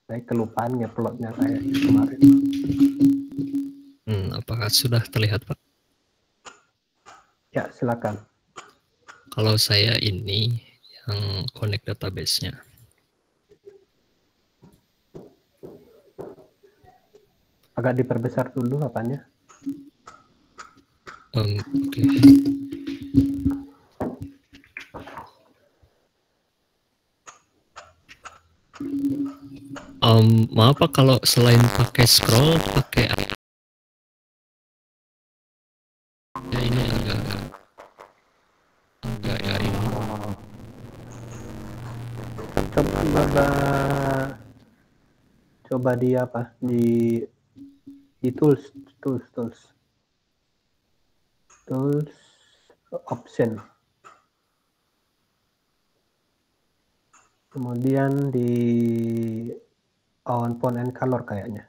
Saya kelupaan ngeplotnya kayak kemarin. Apakah sudah terlihat, Pak? Ya, silakan. Kalau saya ini yang connect database-nya. Agak diperbesar dulu apanya. Oke. Maaf Pak, kalau selain pakai scroll, pakai ya ini agak ya ini. Coba di apa? Di tools option. Kemudian di on font and color kayaknya.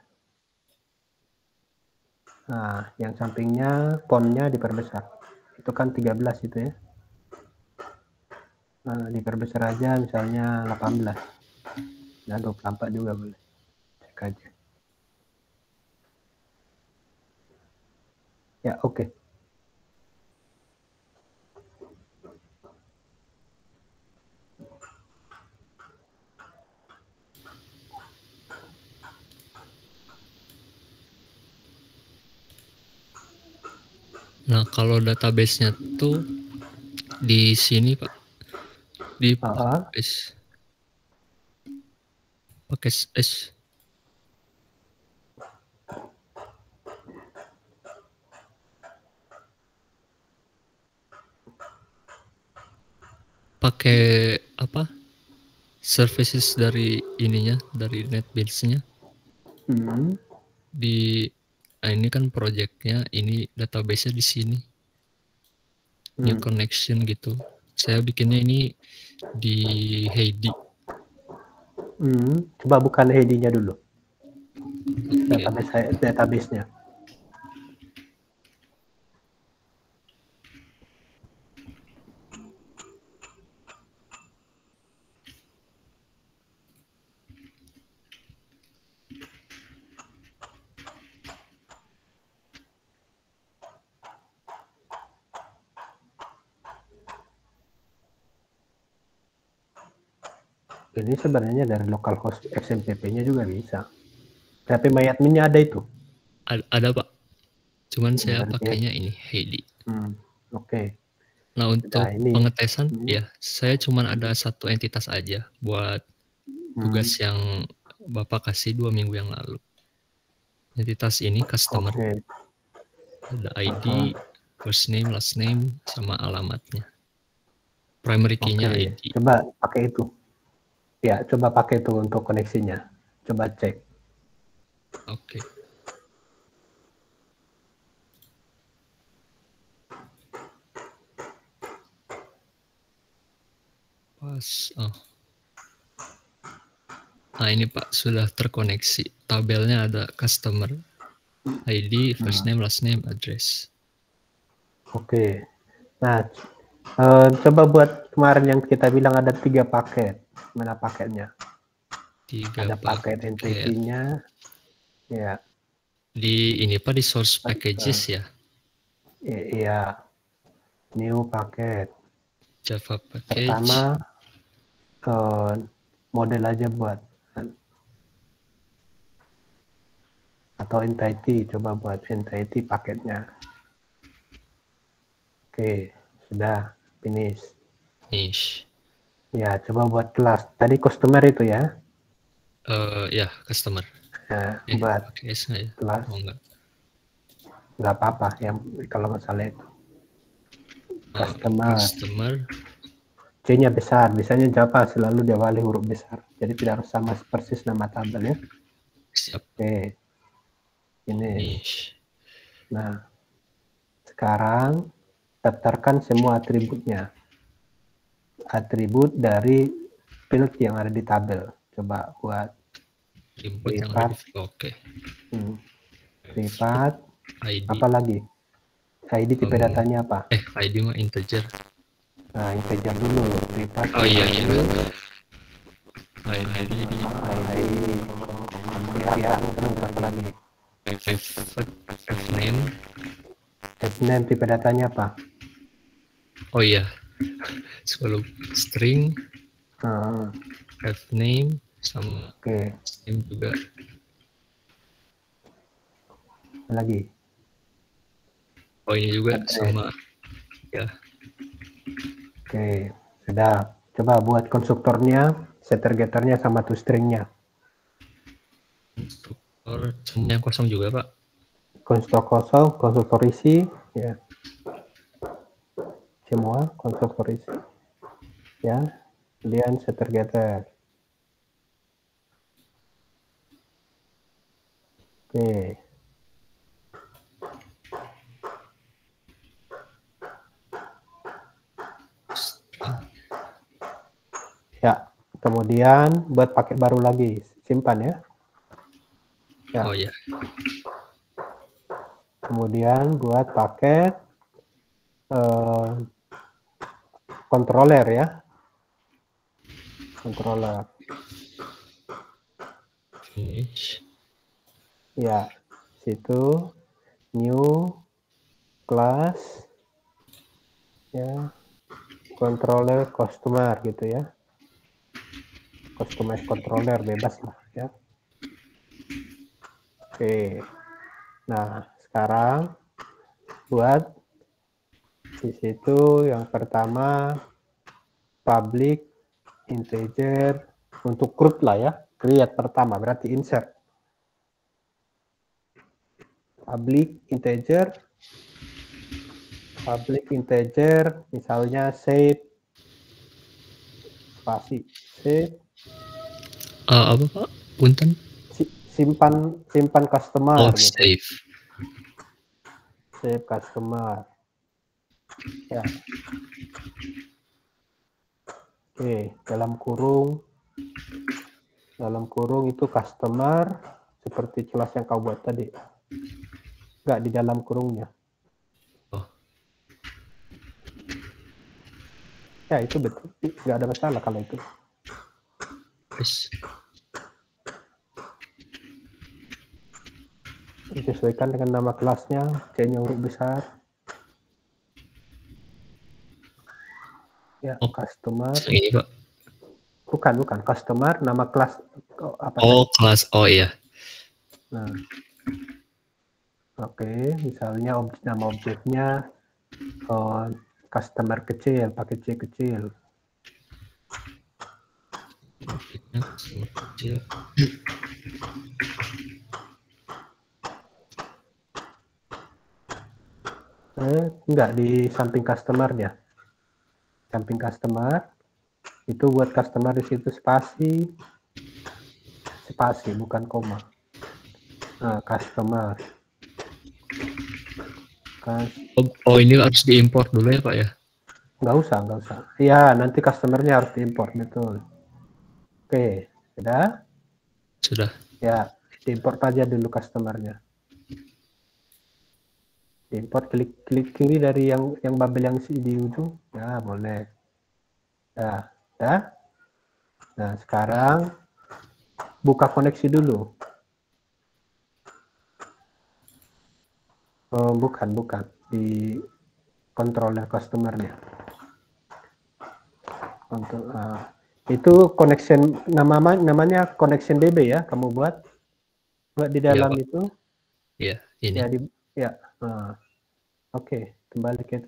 Nah, yang sampingnya fontnya diperbesar. Itu kan 13 itu ya. Nah, diperbesar aja misalnya 18. Nah, 24 juga boleh. Cek aja. Ya, oke. Nah, kalau database-nya tuh di sini Pak, di pakai S. Pakai apa? Services dari ininya, dari NetBeans-nya. Nah ini kan projectnya, ini database-nya di sini. New connection gitu. Saya bikinnya ini di Heidi. Coba bukan Heidi-nya dulu. Database-nya. Ini sebenarnya dari localhost XMPP-nya juga bisa. PHP MyAdmin-nya ada itu? Ada Pak. Cuman saya pakainya ini Heidi. Oke. Nah untuk pengetesan ya saya cuma ada satu entitas aja buat tugas yang Bapak kasih 2 minggu yang lalu. Entitas ini customer. Ada ID, first name, last name, sama alamatnya. Primary key-nya ID. Coba pakai itu. Ya, coba pakai itu untuk koneksinya. Coba cek. Oke. Pas. Nah ini Pak sudah terkoneksi. Tabelnya ada customer, ID, first name, last name, address. Oke. Nah, coba buat kemarin yang kita bilang ada 3 paket. Mana paketnya? 3 ada paket entity-nya. Ya. Di ini Pak di source packages ya? Iya. New paket. Java package. Pertama model aja buat. Atau entity, coba buat entity paketnya. Oke, sudah finish. Ya, coba buat kelas. Tadi customer itu ya? Ya, customer. Nah, buat kelas. Nggak apa-apa yang kalau masalah itu. Customer. C-nya besar. Biasanya Java selalu diawali huruf besar. Jadi tidak harus sama persis nama tabel ya. Siap. Oke. Ini. Nah, sekarang daftarkan semua atributnya. Atribut dari field yang ada di tabel. Coba buat privat. Privat. ID. Apa lagi? ID tipe datanya apa? ID mah integer. Nah, integer dulu. Privat. Oh iya. ID. kemudian apa lagi? Name. Name tipe datanya apa? Oh iya, sebelum string, name sama name juga. Lagi. Oh ini juga sama ya. Oke, sudah. Coba buat konstruktornya, setter getternya sama toStringnya. Konstruktor semua yang kosong juga Pak. Konstruktor kosong, konstruktor isi, ya. Semua konstruktor isi, ya. Kemudian setter getter. Oke. Ya, kemudian buat paket baru lagi, simpan ya. Ya. Oh ya. Kemudian buat paket controller ya. Controller. Finish. Ya, situ new class ya, controller customer gitu ya. Customize controller bebas lah ya. Oke. Nah, sekarang buat di situ yang pertama public integer untuk root lah ya. Create pertama berarti insert. Public integer misalnya save spasi save Apa Pak? Punten? simpan customer gitu. Save customer ya. Oke, dalam kurung itu customer seperti kelas yang kau buat tadi, nggak di dalam kurungnya. Ya itu betul, nggak ada masalah kalau itu. Disesuaikan dengan nama kelasnya, C-nya huruf besar. Ya, customer. Ini Pak. Bukan, customer, nama kelas apa tadi? Kelas. Oh iya. Nah. Oke, misalnya nama objeknya customer kecil, pakai C kecil. Enggak, di samping customer-nya. Samping customer, itu buat customer di situ spasi, bukan koma. Nah, customer. Oh ini harus diimport dulu ya Pak ya? Nggak usah. Iya, nanti customer-nya harus diimport, betul. Oke, sudah? Sudah. Ya, diimport aja dulu customer-nya. Diimport, klik kiri dari yang bubble yang di ujung. Ya, boleh. Ya, dah. Nah, sekarang buka koneksi dulu. Oh, bukan. Di controller customer-nya. Untuk itu connection namanya connection DB ya, kamu buat di dalam ya, itu. Iya, ini. Ya, Oke, kembali ke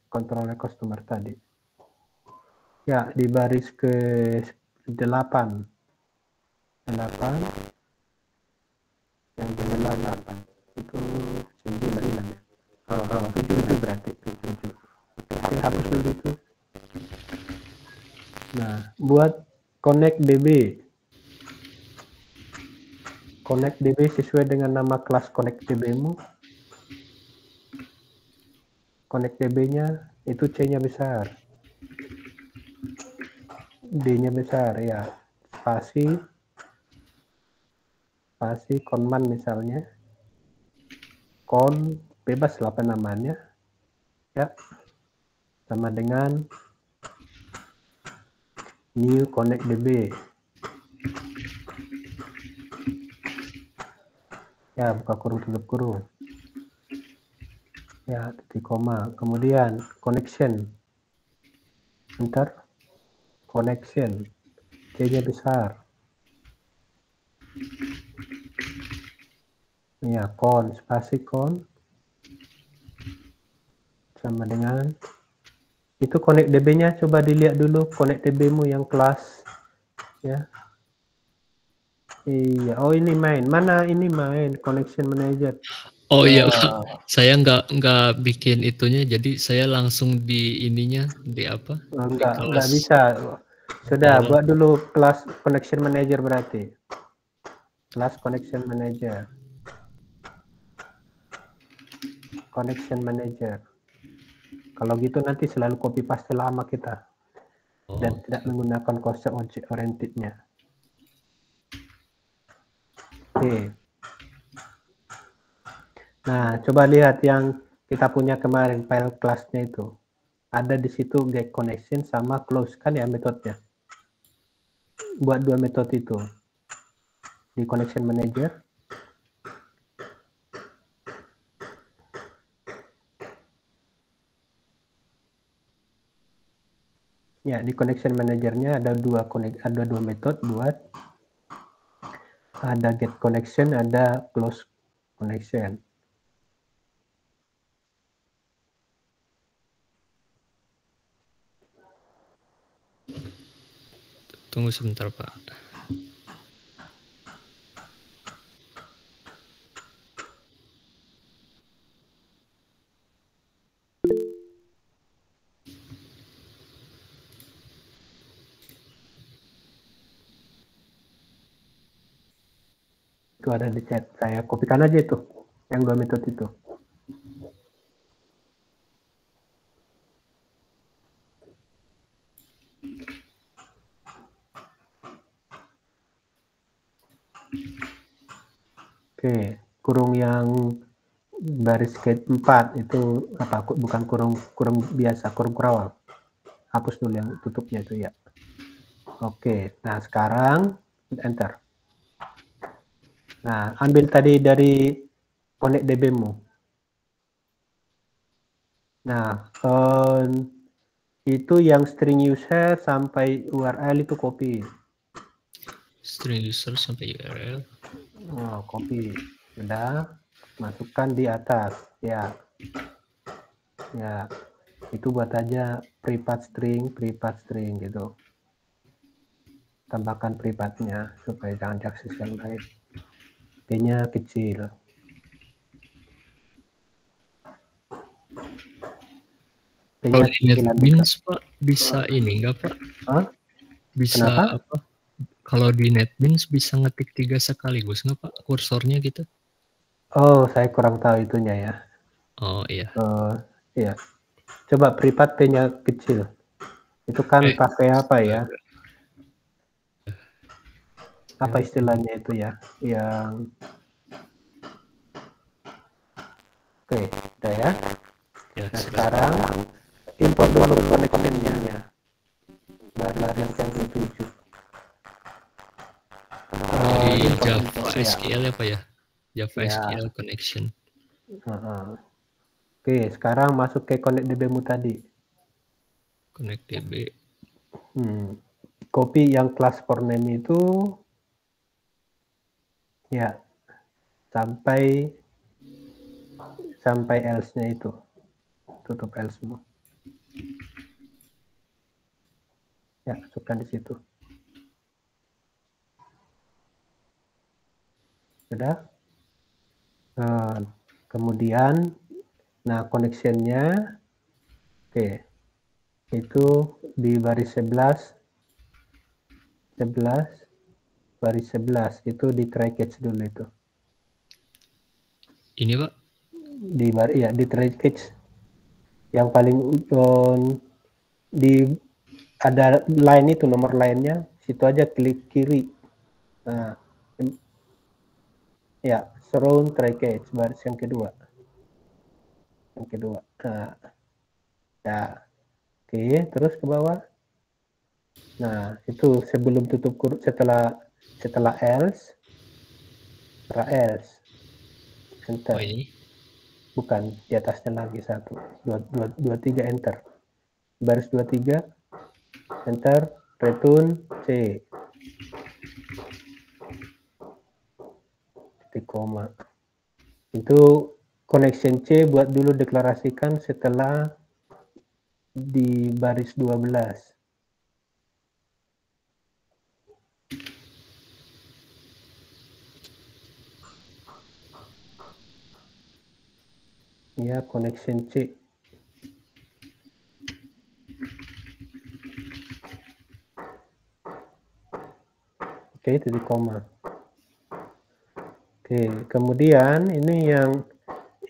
controller customer tadi. Ya, di baris ke 8. Yang ke 8 itu 9 ya. 7 berarti 7. Oke, hapus dulu itu. Nah, buat connect DB. Connect DB sesuai dengan nama kelas connect DB-mu. Connect DB-nya itu C-nya besar. D-nya besar ya. Spasi conman misalnya. Bebas lah namanya. Ya. Sama dengan new connect DB. Ya, buka kurung, tutup kurung. Ya, titik koma. Kemudian connection. Enter. Connection. C-nya besar. Ya, con, spasi con. Sama dengan itu connect DB-nya, coba dilihat dulu connect DB-mu yang kelas. Ya. Iya, oh ini main. Mana ini main connection manager. Oh iya, saya nggak bikin itunya, jadi saya langsung di ininya, di apa? Nggak bisa. Sudah, buat dulu kelas connection manager berarti. Kelas connection manager. Connection manager. Kalau gitu nanti selalu copy paste lama kita. Dan tidak menggunakan konsep object oriented-nya. Oke. Nah, coba lihat yang kita punya kemarin file kelasnya itu. Ada di situ get connection sama close kan ya metodenya. Buat dua metode itu di connection manager. Ya, di connection manajernya ada dua metode buat ada get connection, ada close connection. Tunggu sebentar, Pak. Itu ada di chat. Saya kopikan aja itu, yang dua metode itu. Oke, kurung yang baris ke 4 itu apa? Bukan kurung biasa, kurung kurawal. Hapus dulu yang tutupnya itu ya. Oke, nah sekarang enter. Nah, ambil tadi dari connect DB-mu. Nah, itu yang string user sampai URL itu copy. String user sampai URL. Oh, copy. Sudah, masukkan di atas. Ya. Ya. Itu buat aja private string gitu. Tambahkan privatnya supaya jangan diakses yang lain. P-nya kecil. Kalau di NetBeans, Pak, bisa ini enggak, Pak? Hah? Bisa Kenapa? apa? Kalau di NetBeans bisa ngetik 3 sekaligus nggak, Pak? Kursornya gitu? Oh, saya kurang tahu itunya ya. Oh, iya. Iya. Coba privat P-nya kecil. Itu kan pakai apa ya? Apa istilahnya itu ya? Yang oke, udah ya. Nah, sekarang import dulu connection-nya. Baru yang 7. Di Java SQL ya, Pak ya? Java Ya. SQL connection. Oke, sekarang masuk ke connect DB-mu tadi. Connect DB. Copy yang class for name itu ya sampai else-nya itu. Tutup else-mu. Ya, masukkan di situ. Sudah. Kemudian, nah connection-nya, oke, itu di baris 11, baris 11 itu di try catch dulu itu. Ini, Pak? Di try catch yang paling di ada line itu, nomor line-nya, situ aja klik kiri. Nah, ya, surround try catch baris yang kedua. Nah, ya, oke, terus ke bawah. Nah, itu sebelum tutup kurung, setelah else. enter. Bukan, di atasnya lagi 23 enter. Baris 23 enter, return C. Titik koma. Itu connection C buat dulu deklarasikan setelah di baris 12. Ya, connection C. Oke, titik koma. Oke, kemudian ini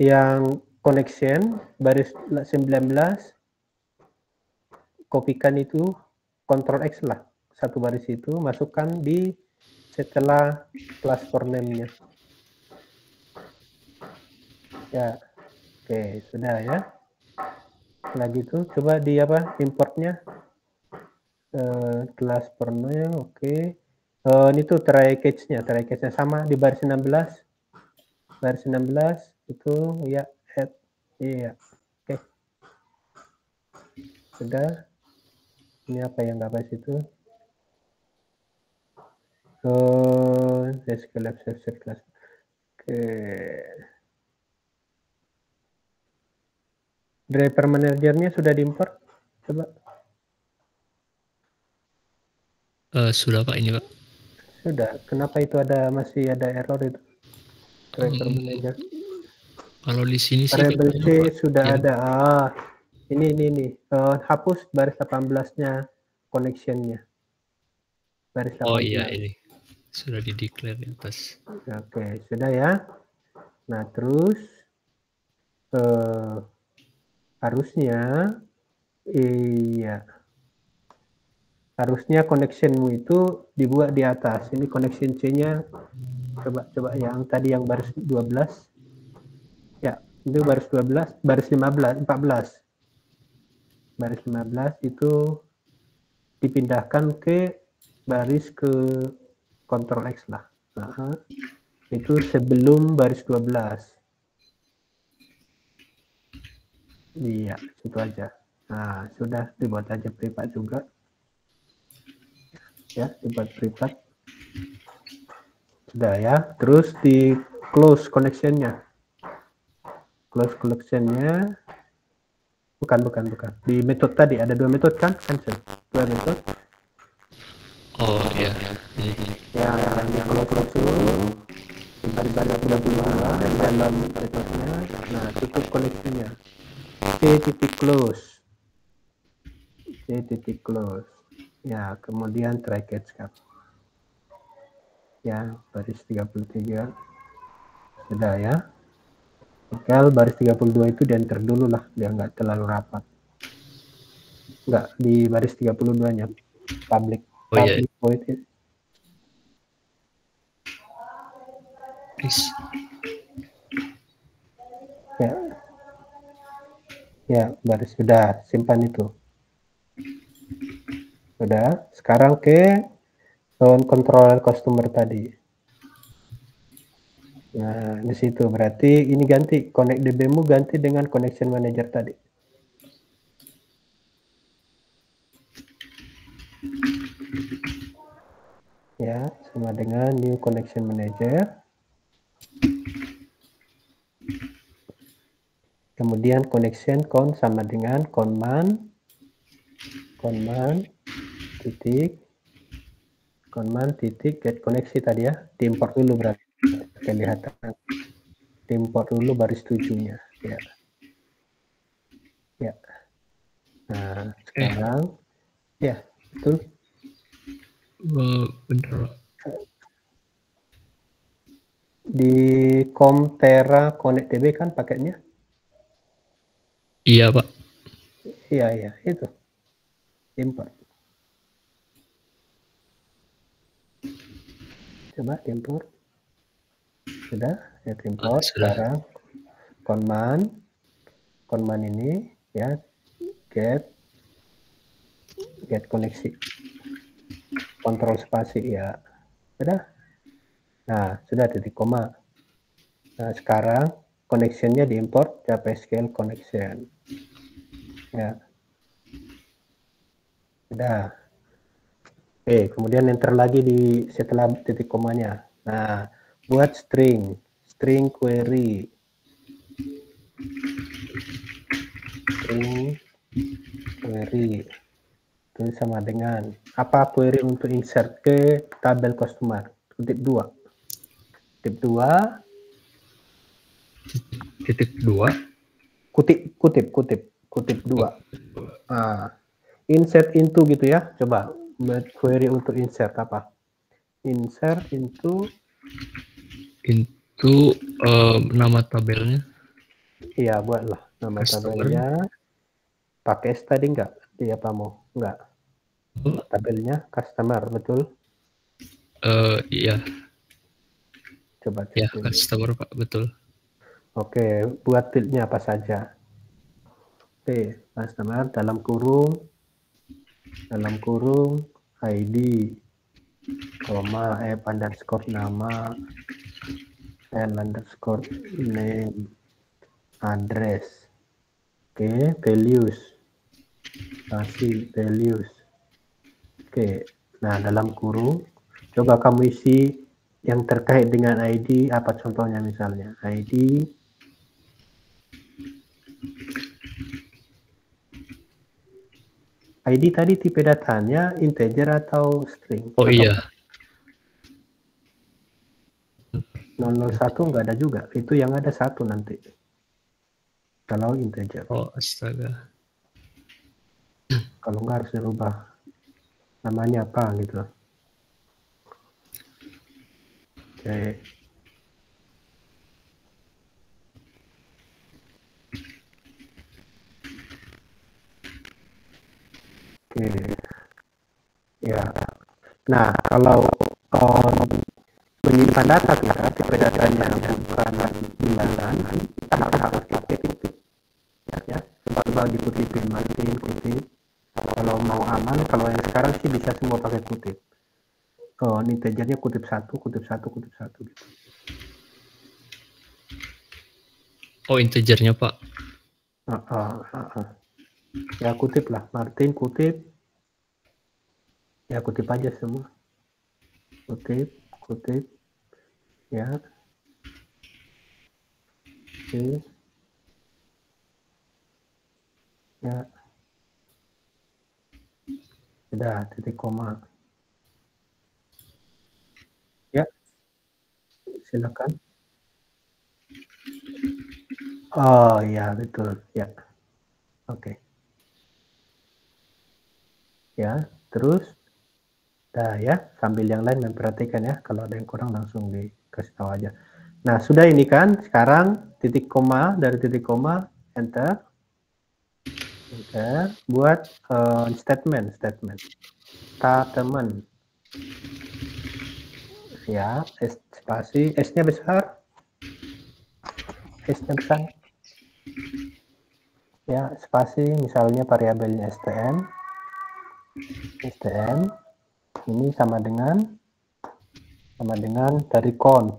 yang connection baris 19, kopikan itu Ctrl X lah. Satu baris itu masukkan di setelah class for name-nya. Ya. Oke, sudah ya. Setelah gitu coba di importnya class for name, oke. Ini tuh try catch-nya sama di baris 16. Baris 16 itu ya add. Iya. Oke. Sudah. Ini apa yang nggak pas itu? SQL class. Oke. Driver manajernya sudah diimport? Coba. Sudah Pak, ini Pak. Sudah. Kenapa itu masih ada error itu? Driver manager. Kalau di sini sih variable C sudah ya. ada. Ini. Hapus baris 18-nya connection-nya. Baris 18. Oh iya, ini sudah di declare di atas. Oke, sudah ya. Nah, terus harusnya connectionmu itu dibuat di atas. Ini connection C-nya coba yang tadi yang baris 12. Ya, itu baris 12, baris 14. Baris 15 itu dipindahkan ke baris ke Ctrl X lah. Itu sebelum baris 12. Iya, itu aja. Nah, sudah dibuat aja privat juga. Ya, dibuat privat. Sudah ya. Terus di close connection-nya. Close connection-nya. Bukan. Di metode tadi ada 2 metode kan? Cancel. 2 metode. Oh iya. Yang close itu baris 22 dan dalam metodenya. Nah, tutup connection-nya. C close. Ya, kemudian try catch up. Ya, baris 33. Sudah ya. Oke, baris 32 itu di enter dulu lah, biar nggak terlalu rapat. Nggak, di baris 32-nya public void itu. Ya, baris sudah, simpan itu. Sudah, sekarang ke control customer tadi. Nah, di situ berarti ini ganti connect DB-mu ganti dengan connection manager tadi. Ya, sama dengan new connection manager. Kemudian connection con sama dengan conman titik get koneksi tadi ya, diimport dulu berarti kelihatan. Diimport dulu baris 7-nya ya. Nah, sekarang ya, betul. Bener. Di Comtera Connect DB kan paketnya? Iya, Pak. Iya, itu. Import. Coba import. Sudah, ya import. Sekarang conman ini ya, get koneksi. Kontrol spasi ya. Sudah. Nah, sudah titik koma. Nah, sekarang connectionnya diimport JavaSQL connection. Ya. Sudah. Oke, kemudian enter lagi di setelah titik komanya. Nah, buat string query. String query itu sama dengan apa query untuk insert ke tabel customer. Kutip 2. Kutip 2. Titik 2. Kutip 2. Nah, insert into gitu ya. Coba buat query untuk insert apa? Insert into nama tabelnya. Iya, buatlah nama tabelnya. Pakai S tadi enggak? Di apa mau? Enggak. Tabelnya customer, betul? Iya. Coba cek ya, dulu. Customer, Pak, betul. Oke, buat fieldnya apa saja? Oke, customer dalam kurung ID, koma, app underscore nama, and underscore name, address. Oke, values. Kasih values. Oke, nah dalam kurung, coba kamu isi yang terkait dengan ID, apa contohnya misalnya? ID tadi tipe datanya integer atau string? Oh atau iya. 001 nggak ada juga, itu yang ada 1 nanti. Kalau integer. Oh, astaga. Kalau nggak harus dirubah. Namanya apa gitu. Oke. Oke. Ya. Nah, kalau menyimpan data kita, tipe datanya bukan bilangan, kita harus kutip. Ya, coba dikutipin, matiin kutip. Kalau mau aman, kalau yang sekarang sih bisa semua pakai kutip. Oh, integernya kutip 1 gitu. Oh, integernya, Pak. Ya kutip lah, Martin kutip. Ya kutip aja semua. Kutip. Ya. Oke. Ya. Sudah, titik koma. Ya. Silakan. Oh ya, betul. Ya. Oke. Ya, terus. Nah ya, sambil yang lain memperhatikan ya. Kalau ada yang kurang langsung dikasih tahu aja. Nah, sudah ini kan. Sekarang titik koma, dari titik koma, enter. Enter. Buat statement. Statement. Ya, spasi. S-nya besar. S-nya besar. Ya, spasi misalnya variabelnya stm. Ini sama dengan dari con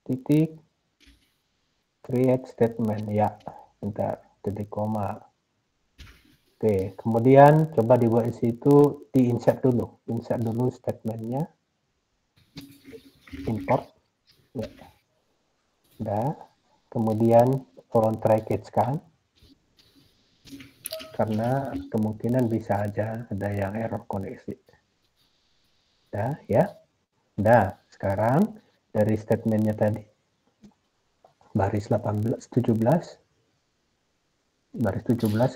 titik create statement ya, bentar, titik koma. Oke, kemudian coba dibuat di situ, insert dulu statementnya, import ya. Udah, kemudian try catch kan, karena kemungkinan bisa aja ada yang error koneksi. Udah ya. Udah, sekarang dari statementnya tadi baris 17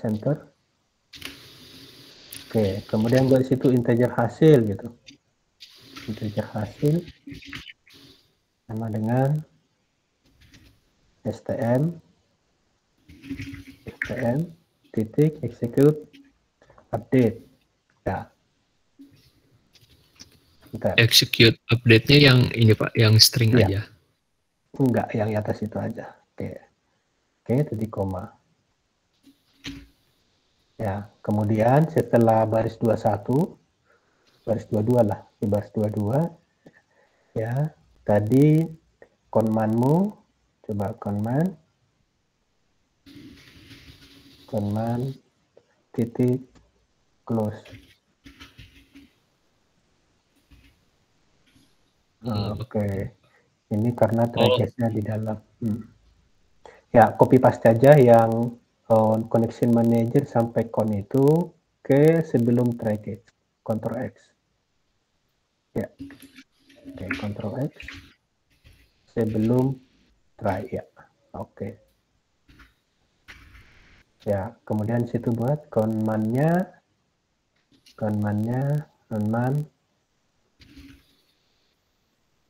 enter. Oke, kemudian buat situ integer hasil gitu. Integer hasil sama dengan stm titik execute update. Ya. Bentar. Execute update-nya yang ini, Pak, yang string ya. aja. Enggak, yang di atas itu aja. Oke, titik koma. Ya, kemudian setelah baris 21, baris 22 lah, di baris 22 ya, tadi command-mu, coba command titik close. Oke. Ini karena try case-nya di dalam. Ya, copy paste aja yang connection manager sampai con itu ke sebelum try case. Ctrl X. Ya. Oke, Ctrl X. Sebelum try ya. Oke. Ya, kemudian situ buat command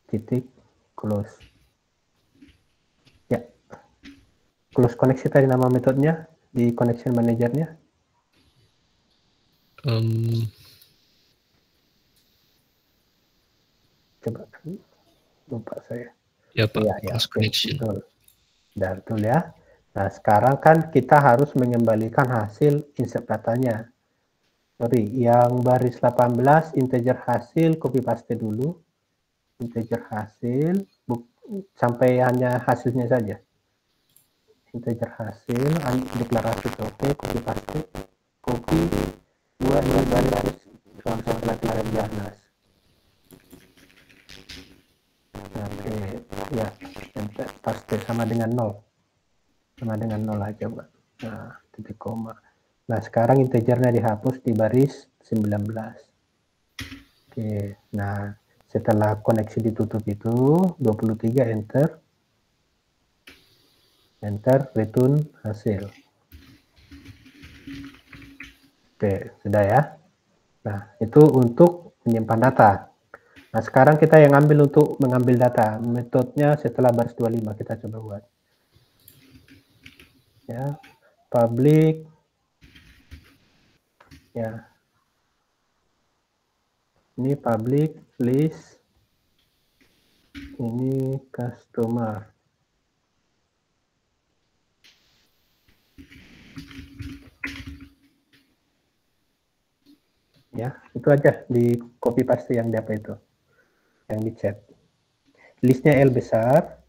titik close. Ya. Close koneksi tadi nama metodenya di connection manajernya. Coba lupa saya. Ya Pak, ya, close oke, connection. betul. Betul ya. Nah, sekarang kan kita harus mengembalikan hasil insert datanya. Sorry, yang baris 18 integer hasil copy paste dulu. Integer hasil sampai hanya hasilnya saja. Integer hasil deklarasi oke, copy paste, copy 2 ini baris setelah 13. Oke, ya, paste sama dengan 0. Sama dengan 0 aja, Pak. Nah, titik koma. Nah, sekarang integernya dihapus di baris 19. Oke, nah setelah koneksi ditutup itu 23 enter return hasil. Oke, sudah ya. Nah, itu untuk menyimpan data. Nah, sekarang kita yang ambil untuk mengambil data. Metodenya setelah baris 25 kita coba buat. Ya, public ya. Ini public list. Ini customer. Ya, itu aja di copy paste yang di apa itu, yang di chat. Listnya L besar.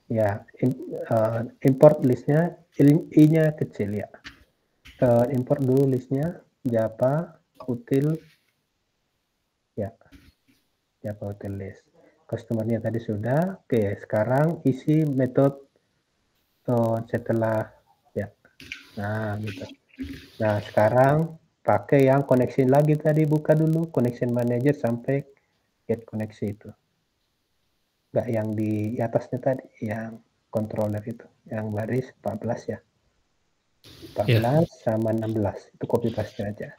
Ya, import listnya I-nya kecil ya. Import dulu listnya Java util ya. Java util list. Customer-nya tadi sudah. Oke, sekarang isi metode setelah ya. Nah, gitu. Nah, sekarang pakai yang connection lagi tadi, buka dulu connection manager sampai get koneksi itu. Enggak yang di atasnya tadi, yang controller itu, yang baris 14 ya. 14 sama 16, itu copy paste aja.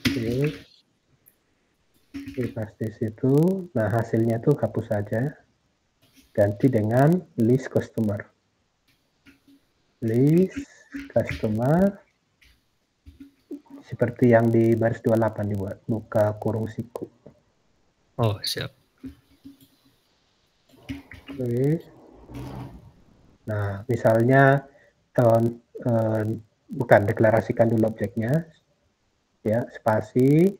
Oke. Copy paste situ, nah hasilnya tuh hapus saja. Ganti dengan list customer. List customer seperti yang di baris 28 dibuat, buka kurung siku. Oh, siap. Oke. Nah, misalnya bukan deklarasikan dulu objeknya. Ya, spasi.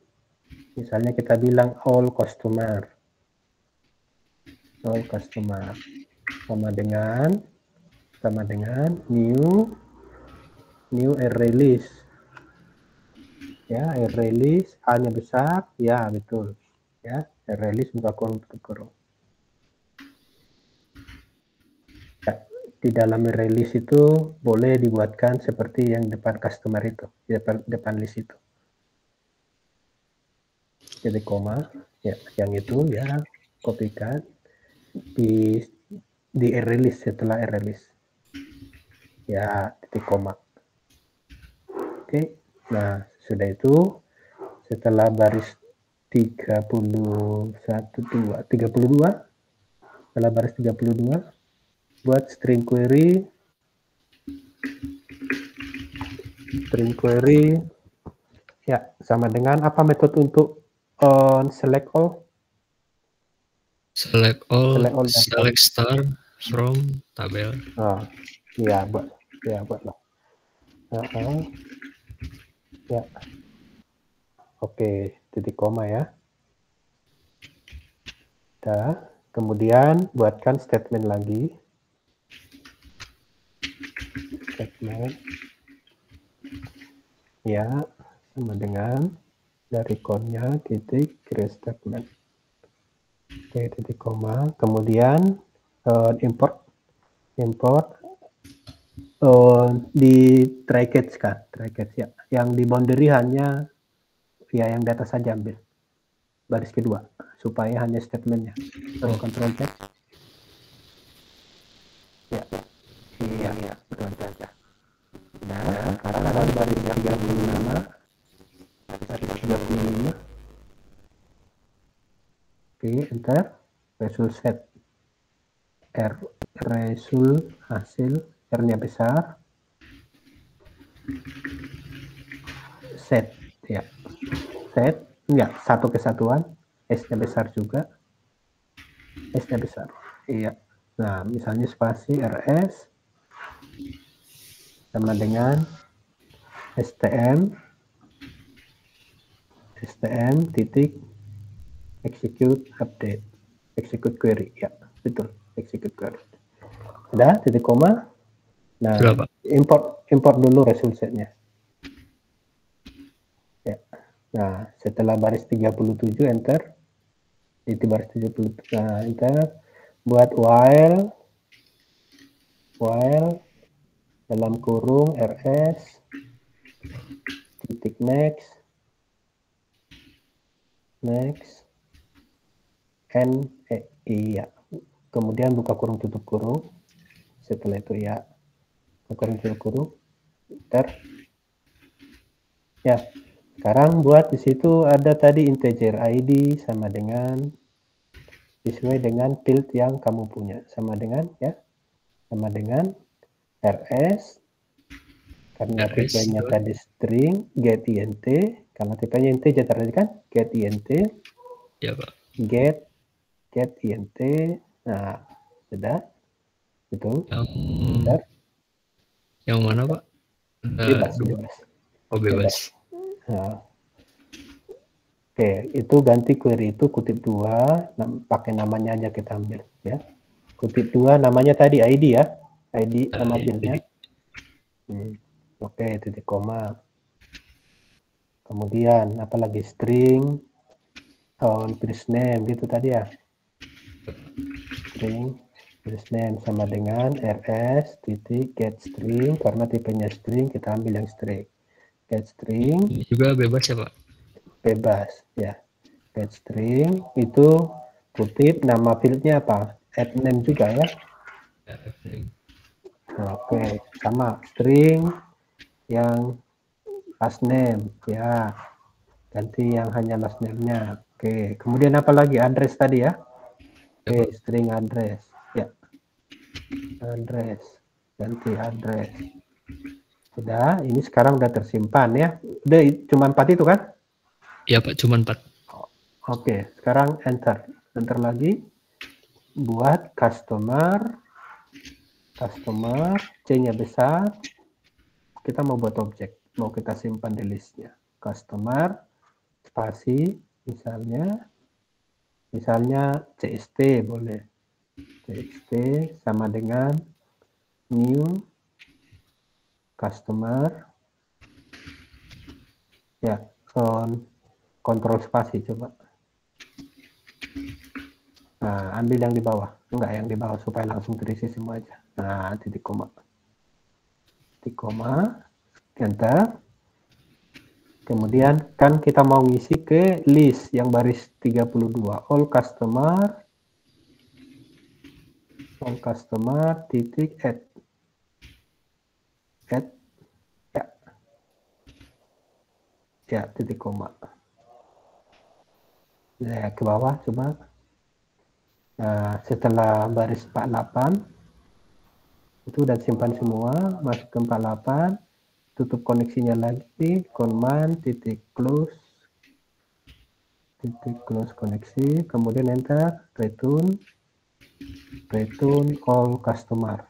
Misalnya kita bilang all customer. All customer sama dengan new array list. Ya, array list A-nya besar, ya betul. Ya, array list buka kurung tutup kurung. Ya, di dalam array list itu boleh dibuatkan seperti yang depan customer itu, depan list itu. Titik koma, ya, yang itu ya kopikan di array list setelah array list. Ya, titik koma. Oke, nah sudah itu setelah baris 32 setelah baris 32 buat string query ya sama dengan apa metode untuk select all select star from tabel. Ya, buatlah. Ya. Oke, titik koma ya. Dah. Kemudian buatkan statement lagi. Statement. Ya, sama dengan dari konnya titik create statement. Oke, titik koma. Kemudian import di try catch kan, ya. Yang di boundary hanya ya yang data saja ambil baris kedua supaya hanya statementnya. Control C. Ya, betul saja. Nah, sekarang ada baris 35, baris 35. Oke, enter. Result set. Result hasil R-nya besar. Set, ya. Set, enggak, satu kesatuan. S-nya besar juga. S-nya besar. Iya. Nah, misalnya spasi RS sama dengan STM titik execute update, execute query, ya betul, execute query. Sudah, titik koma. Nah, Berapa? import dulu result setnya. Ya. Nah, setelah baris 37 enter. Di baris 37 nah, enter. Buat while dalam kurung rs titik next iya. Kemudian buka kurung tutup kurung. Setelah itu ya buka kurung tutup kurung. Enter. Ya. Sekarang buat di situ ada tadi integer ID sama dengan sesuai dengan field yang kamu punya, sama dengan rs karena tipenya tadi string, get int karena tipenya integer tadi kan, get int. Ya, Pak. Get int. Nah, sudah. Betul. Yang mana, Pak? Bebas. Oh, bebas. Nah. Oke, itu ganti query itu kutip 2, pakai namanya aja kita ambil ya. Kutip 2 namanya tadi ID ya. ID nama fieldnya. Oke, titik koma. Kemudian apalagi string first name gitu tadi ya. String first name sama dengan rs titik get string karena tipenya string kita ambil yang string. Get string juga bebas ya, Pak? Bebas ya. Get string itu kutip nama fieldnya apa? Add name juga ya. Oke, sama string yang last name ya. Ganti yang hanya last name-nya. Oke, kemudian apa lagi? Address tadi ya. Oke, string address ya. Address, ganti address. Sudah, ini sekarang udah tersimpan ya. Udah cuma 4 itu kan? Iya, Pak, cuma 4. Oke, sekarang enter. Enter lagi. Buat customer C-nya besar. Kita mau buat objek, mau kita simpan di listnya. Customer spasi misalnya CST boleh. CST sama dengan new customer ya, kontrol spasi coba. Nah, ambil yang di bawah, enggak yang di bawah supaya langsung terisi semua aja. Nah, titik koma, enter. Kemudian kan kita mau ngisi ke list yang baris 32, all customer titik add ya titik koma. Nah, ke bawah coba. Nah, setelah baris 48 itu udah simpan semua, masuk ke 48, tutup koneksinya lagi, command titik close koneksi, kemudian enter, return all customer.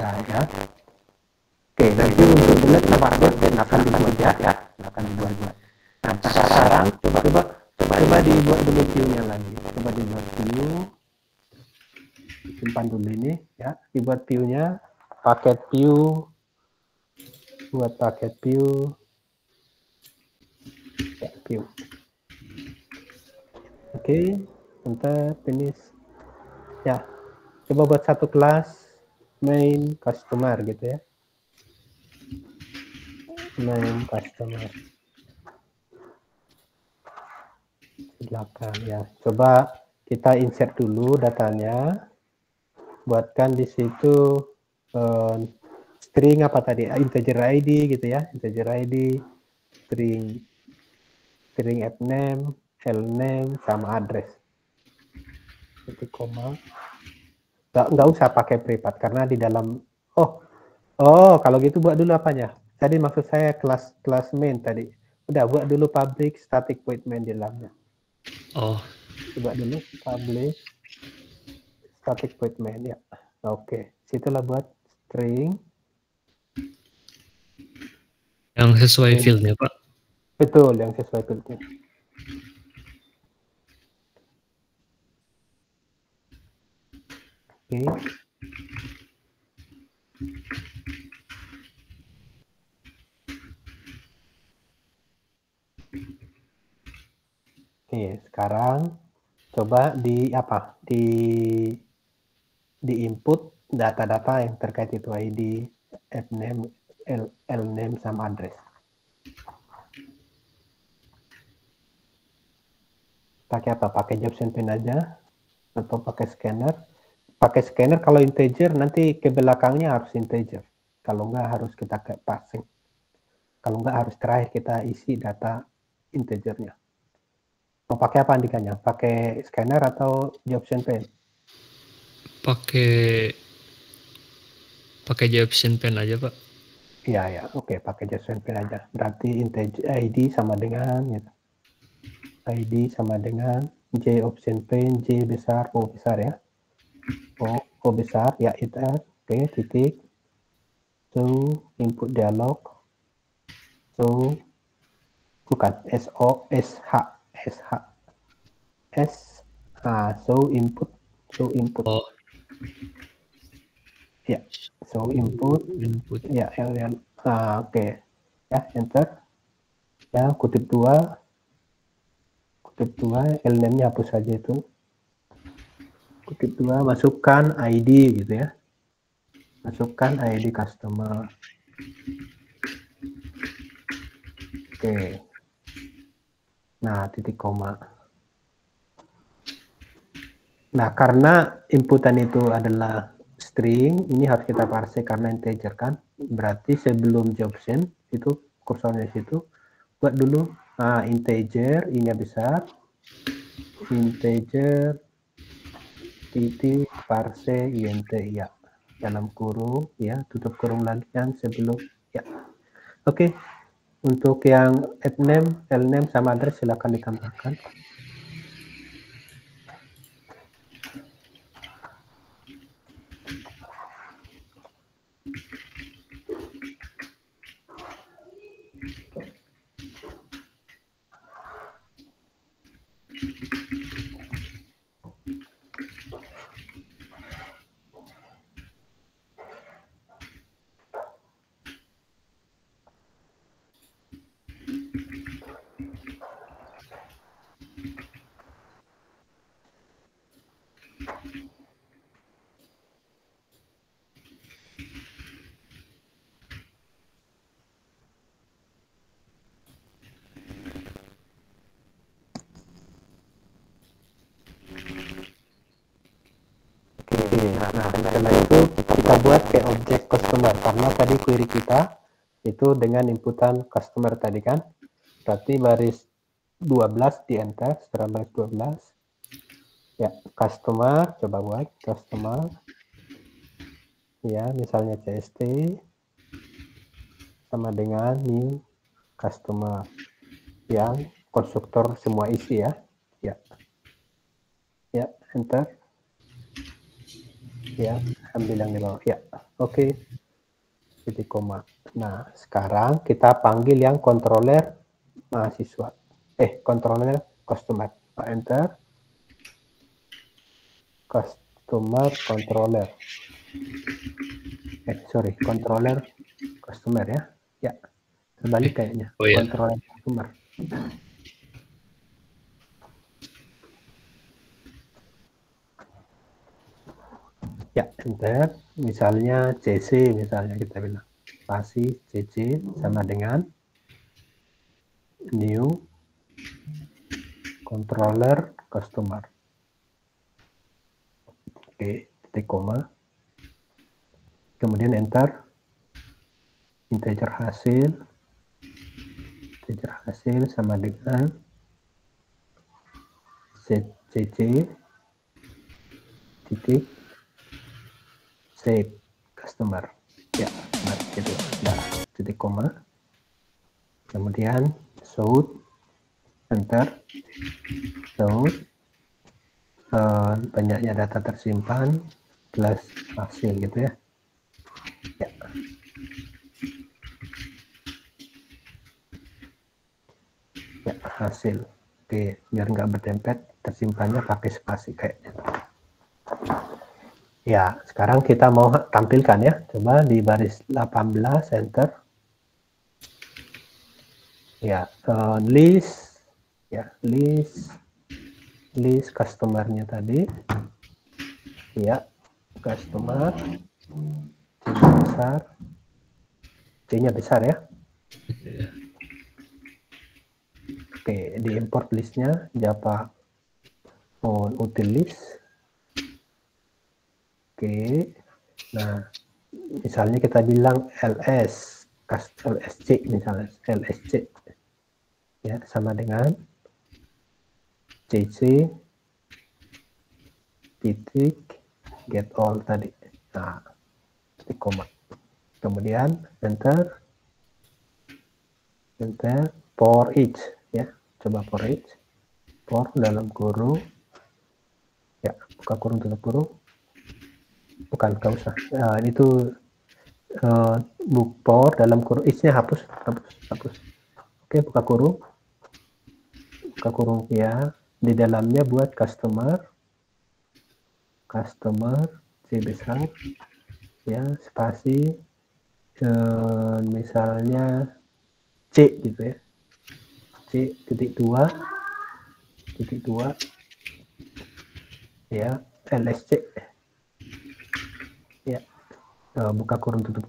Udah ya. Oke, nanti untuk delete password dan akan dibuat ya, akan dibuat. Nah, sekarang coba dibuat dulu view-nya lagi. Coba dibuat view. Simpan dulu ini ya, dibuat view-nya, paket view, buat paket view. Ya, view. Oke, enter finish. Ya, coba buat satu kelas main customer gitu ya. Main customer. Silakan ya. Coba kita insert dulu datanya. Buatkan di situ string apa tadi? Integer ID gitu ya. Integer ID, string fname, lname sama address. Titik koma. Nggak usah pakai privat karena di dalam kalau gitu buat dulu apanya? Tadi maksud saya kelas main tadi. Udah buat dulu public static void main di dalamnya. Coba dulu public static void main ya. Oke, situlah buat string yang sesuai fieldnya Pak. Betul, yang sesuai fieldnya. Oke. Oke, sekarang coba di input data-data yang terkait itu ID, fname, lname sama address. Pakai apa? Pakai Jobs Pen aja atau pakai scanner? Pakai scanner kalau integer nanti ke belakangnya harus integer. Kalau enggak harus kita ke passing. Kalau enggak harus terakhir kita isi data integernya. Mau pakai apa andikanya? Pakai scanner atau Jobs Pen? Pakai Jobs Pen aja Pak. Iya ya, oke, pakai Jobs Pen aja. Berarti integer ID sama dengan gitu. ID sama dengan J option pen, J besar, O besar ya. O besar ya itu. Oke, titik. So input dialog. So bukan SO SH SH S so input ya, so input ya oke ya, enter ya, kutip 2 lname-nya hapus saja itu, kutip 2 masukkan ID gitu ya, masukkan ID customer. Oke, nah titik koma. Nah, karena inputan itu adalah string, ini harus kita parse karena integer kan. Berarti sebelum Jobsen itu kursornya situ, buat dulu integer, I-nya besar, integer titik parse int ya, dalam kurung ya, tutup kurung lagi yang sebelum ya. Oke, untuk yang fname, lname sama address silakan ditambahkan. Nah, setelah itu kita buat ke objek customer karena tadi query kita itu dengan inputan customer tadi kan. Berarti baris 12 di enter, setelah baris 12. Ya, customer, coba buat customer. Ya, misalnya CST sama dengan new customer yang konstruktor semua isi ya. Ya. Ya, enter. Ya, ambil yang di bawah. Ya, oke. Titik koma. Nah, sekarang kita panggil yang controller mahasiswa. Controller customer. Enter. Customer controller. Sorry, controller customer ya. Ya, terbalik kayaknya. Oh ya. Controller customer. Ya, enter. Misalnya CC, misalnya kita bilang. Spasi CC sama dengan new controller customer. Oke, titik koma. Kemudian enter. Integer hasil sama dengan CC titik save customer. Ya, nah, gitu. Nah, titik koma. Kemudian show, enter, show, banyaknya data tersimpan plus hasil gitu ya. Ya. Ya, hasil. Oke, biar nggak berdempet, tersimpannya pakai spasi kayaknya. Ya, sekarang kita mau tampilkan ya. Coba di baris 18, enter. Ya, list. Ya, list customer-nya tadi. Ya, customer. C-nya besar. C-nya besar ya. Oke, di import listnya Java on util list. Oke, nah misalnya kita bilang LSC misalnya LSC ya, sama dengan CC titik get all tadi. Nah, titik koma. Kemudian enter for each ya, coba for each, for dalam kurung ya, buka kurung tutup kurung, bukan, gak usah. Nah, itu for dalam kurung, each-nya hapus. Oke, buka kurung ya, di dalamnya buat customer C besar ya, spasi misalnya C gitu ya, C titik dua ya, LSC ya, buka kurung tutup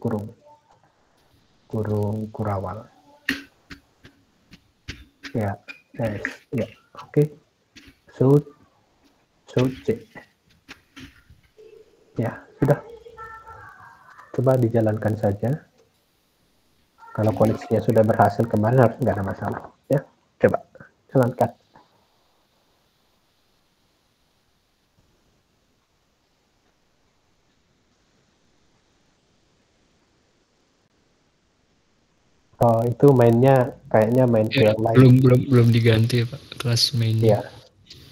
kurung kurawal ya, ya, oke. Shoot C ya, sudah. Coba dijalankan saja. Kalau koneksinya sudah berhasil kemarin, harus nggak ada masalah ya. Coba jalankan. Oh, itu mainnya kayaknya main ya, belum diganti ya Pak, kelas mainnya.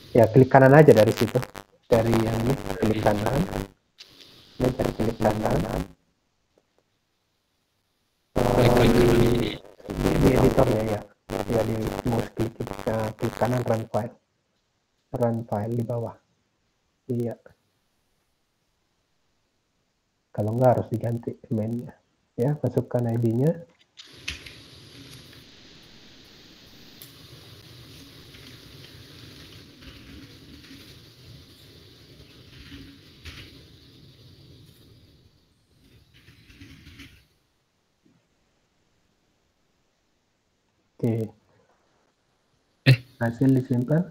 Ya, klik kanan aja dari situ, dari yang ini, klik kanan, klik kanan, di editornya ya, di mouse klik kanan, run file di bawah. Iya, kalau nggak harus diganti mainnya ya. Masukkan ID-nya. Oke, hasil disimpan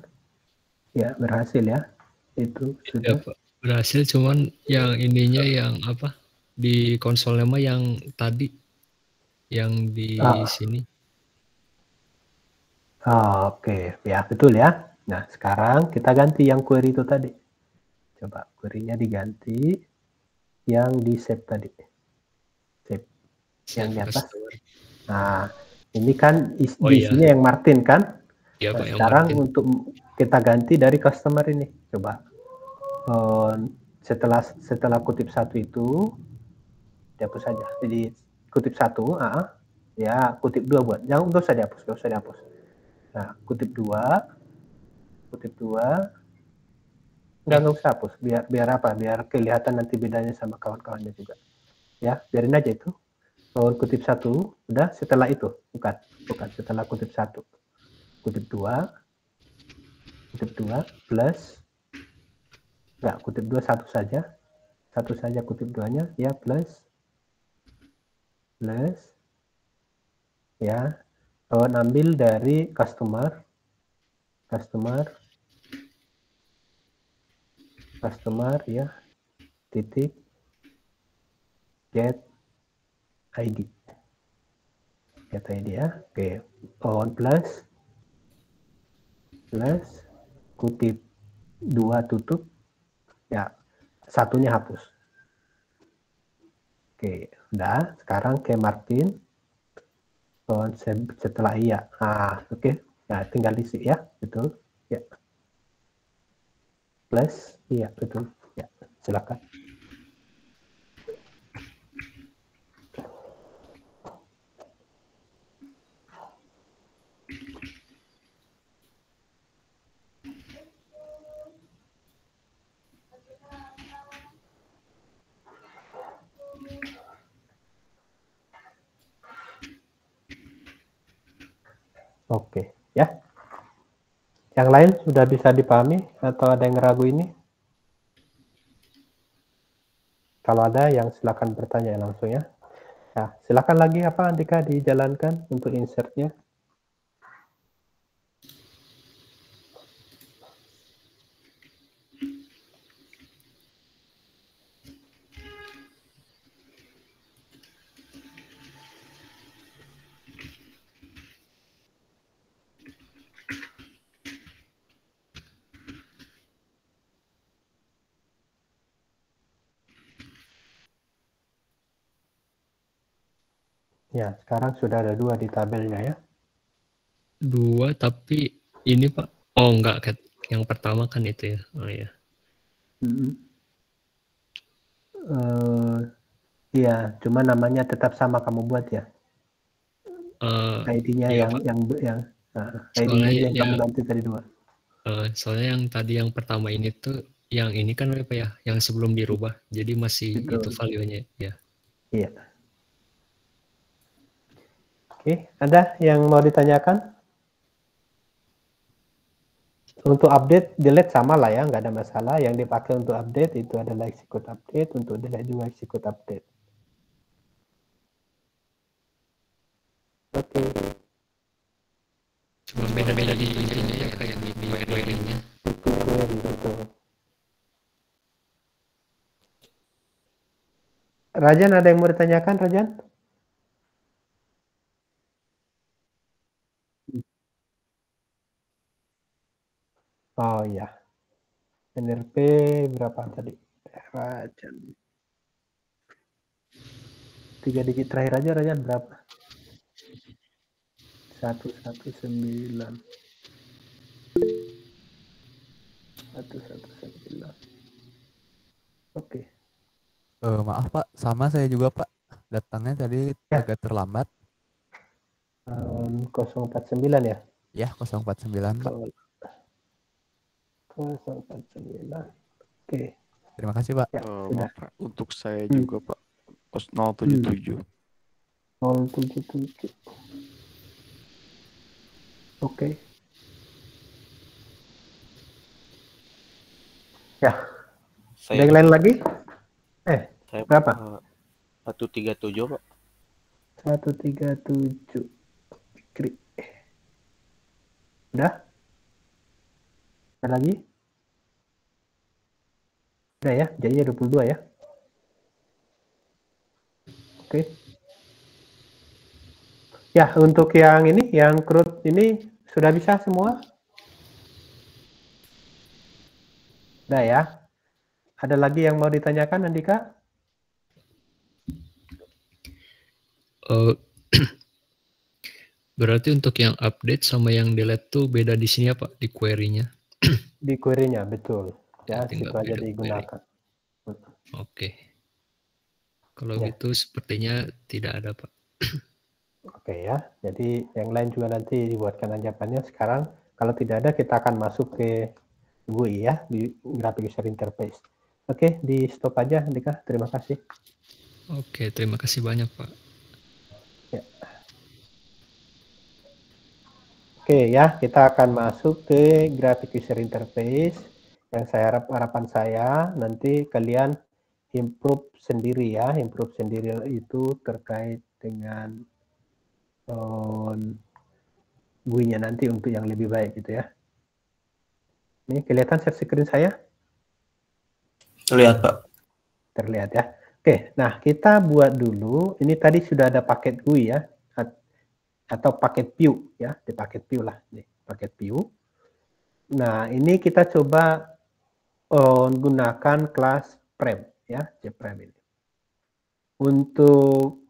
ya, berhasil ya, itu sudah ya, berhasil. Cuman yang ininya yang apa, di konsolnya mah yang tadi, yang di sini. Oke, ya betul ya. Nah, sekarang kita ganti yang query itu tadi. Coba query-nya diganti yang di save tadi. Save yang di atas. Nah, ini kan isinya yang Martin kan? Ya, nah, Pak, sekarang yang untuk kita ganti dari customer ini. Coba setelah kutip 1 itu dihapus saja. Jadi kutip 1, ya kutip 2 buat. Jangan, usah dihapus. Nah, kutip 2 enggak usah hapus. Biar apa? Biar kelihatan nanti bedanya sama kawan-kawannya juga. Ya, biarin aja itu. Kutip 1 udah, setelah itu bukan setelah kutip 1. Kutip 2 plus, enggak, kutip 2 satu saja kutip 2-nya, ya, plus ya, ambil dari customer ya, titik get ID ya. Oke, plus kutip 2 tutup ya, satunya hapus. Oke, udah. Sekarang ke Martin. Setelah iya. Oke. Nah, tinggal isi ya, betul. Ya. Plus, iya, betul. Ya, silakan. Oke, ya. Yang lain sudah bisa dipahami atau ada yang ragu ini? Kalau ada, yang silakan bertanya langsung ya. Nah, silakan lagi apa Andika dijalankan untuk insert-nya. Ya, sekarang sudah ada 2 di tabelnya ya. 2, tapi ini Pak. Oh enggak, yang pertama kan itu ya. Oh ya. Iya, cuma namanya tetap sama kamu buat ya. ID-nya iya, yang ID-nya yang kamu ganti tadi 2. Soalnya yang tadi yang pertama ini tuh, yang ini kan apa ya, yang sebelum dirubah, jadi masih betul. Itu value-nya ya. Iya. Oke, ada yang mau ditanyakan? Untuk update, delete sama lah ya, nggak ada masalah. Yang dipakai untuk update itu adalah execute update, untuk delete juga execute update. Oke. Cuma beda-beda di ininya ya, kayak di query-nya. Betul. Rajan, ada yang mau ditanyakan, Rajan? Oh ya. NRP berapa tadi? Rajan. 3 digit terakhir aja, Rajan, berapa? 119. 119. Oke. Maaf Pak, sama saya juga Pak. Datangnya tadi agak terlambat. 049 ya? Ya, 049 Pak. 049. Oke. Terima kasih Pak. Ya, maaf Pak, untuk saya juga Pak. 077. 077. Oke. Ya. Ada yang lain lagi? Saya berapa? 137 Pak. 137. Klik. Udah? Ada lagi? Udah ya, jadinya 22 ya. Oke. Ya, untuk yang ini, yang CRUD ini sudah bisa semua? Udah ya. Ada lagi yang mau ditanyakan, Andika? Berarti untuk yang update sama yang delete tuh beda di sini ya Pak, di query-nya? Di query-nya, betul. Ya, situ aja digunakan. Oke. Kalau Ya. gitu sepertinya tidak ada, Pak. Oke ya, jadi yang lain juga nanti dibuatkan ajakannya. Sekarang kalau tidak ada kita akan masuk ke GUI ya, di Graphic User Interface. Oke, di stop aja Dika, terima kasih. Oke, terima kasih banyak, Pak. Ya. Oke ya, kita akan masuk ke Graphic User Interface. Yang harapan saya nanti kalian improve sendiri ya, improve sendiri itu terkait dengan GUI-nya nanti untuk yang lebih baik gitu ya. Ini kelihatan share screen saya? Terlihat, Pak. Terlihat ya. Oke, nah kita buat dulu. Ini tadi sudah ada paket GUI ya, atau paket view ya, di paket view lah, nih paket view. Nah ini kita coba gunakan kelas frame ya, jframe ini. Untuk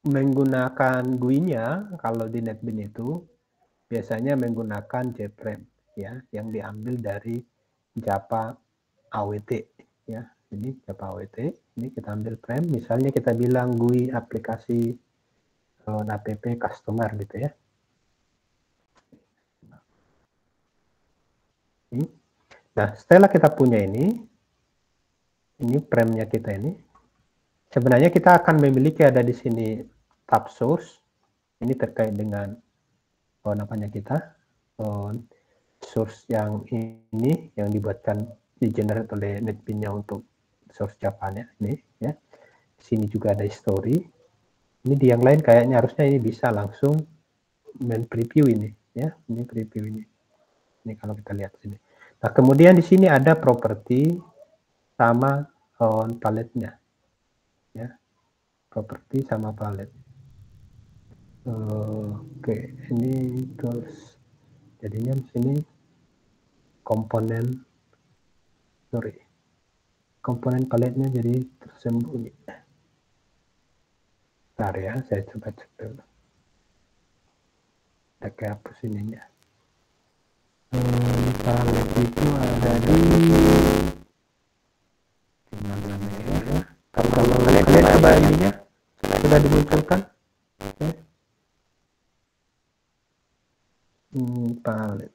menggunakan GUI-nya, kalau di NetBeans itu biasanya menggunakan jframe ya, yang diambil dari Java AWT ya. Ini Java AWT, ini kita ambil frame, misalnya kita bilang GUI aplikasi app customer gitu ya. Nah, setelah kita punya ini frame-nya kita ini, sebenarnya kita akan memiliki ada di sini tab source, ini terkait dengan namanya kita, source yang ini yang dibuatkan di generate oleh NetBeans-nya untuk source Java-nya ini ya. Sini juga ada history. Ini di yang lain kayaknya harusnya ini bisa langsung main preview ini ya. Ini preview ini. Ini kalau kita lihat sini. Nah, kemudian di sini ada properti sama paletnya. Ya. Properti sama palet. Oke, ini terus jadinya di sini komponen paletnya jadi tersembunyi. Bentar ya, saya coba cek dulu. Kita hapus ininya. Palet itu ada di mana ya? Kalau kalian coba ininya sudah dimunculkan. Okay. Palet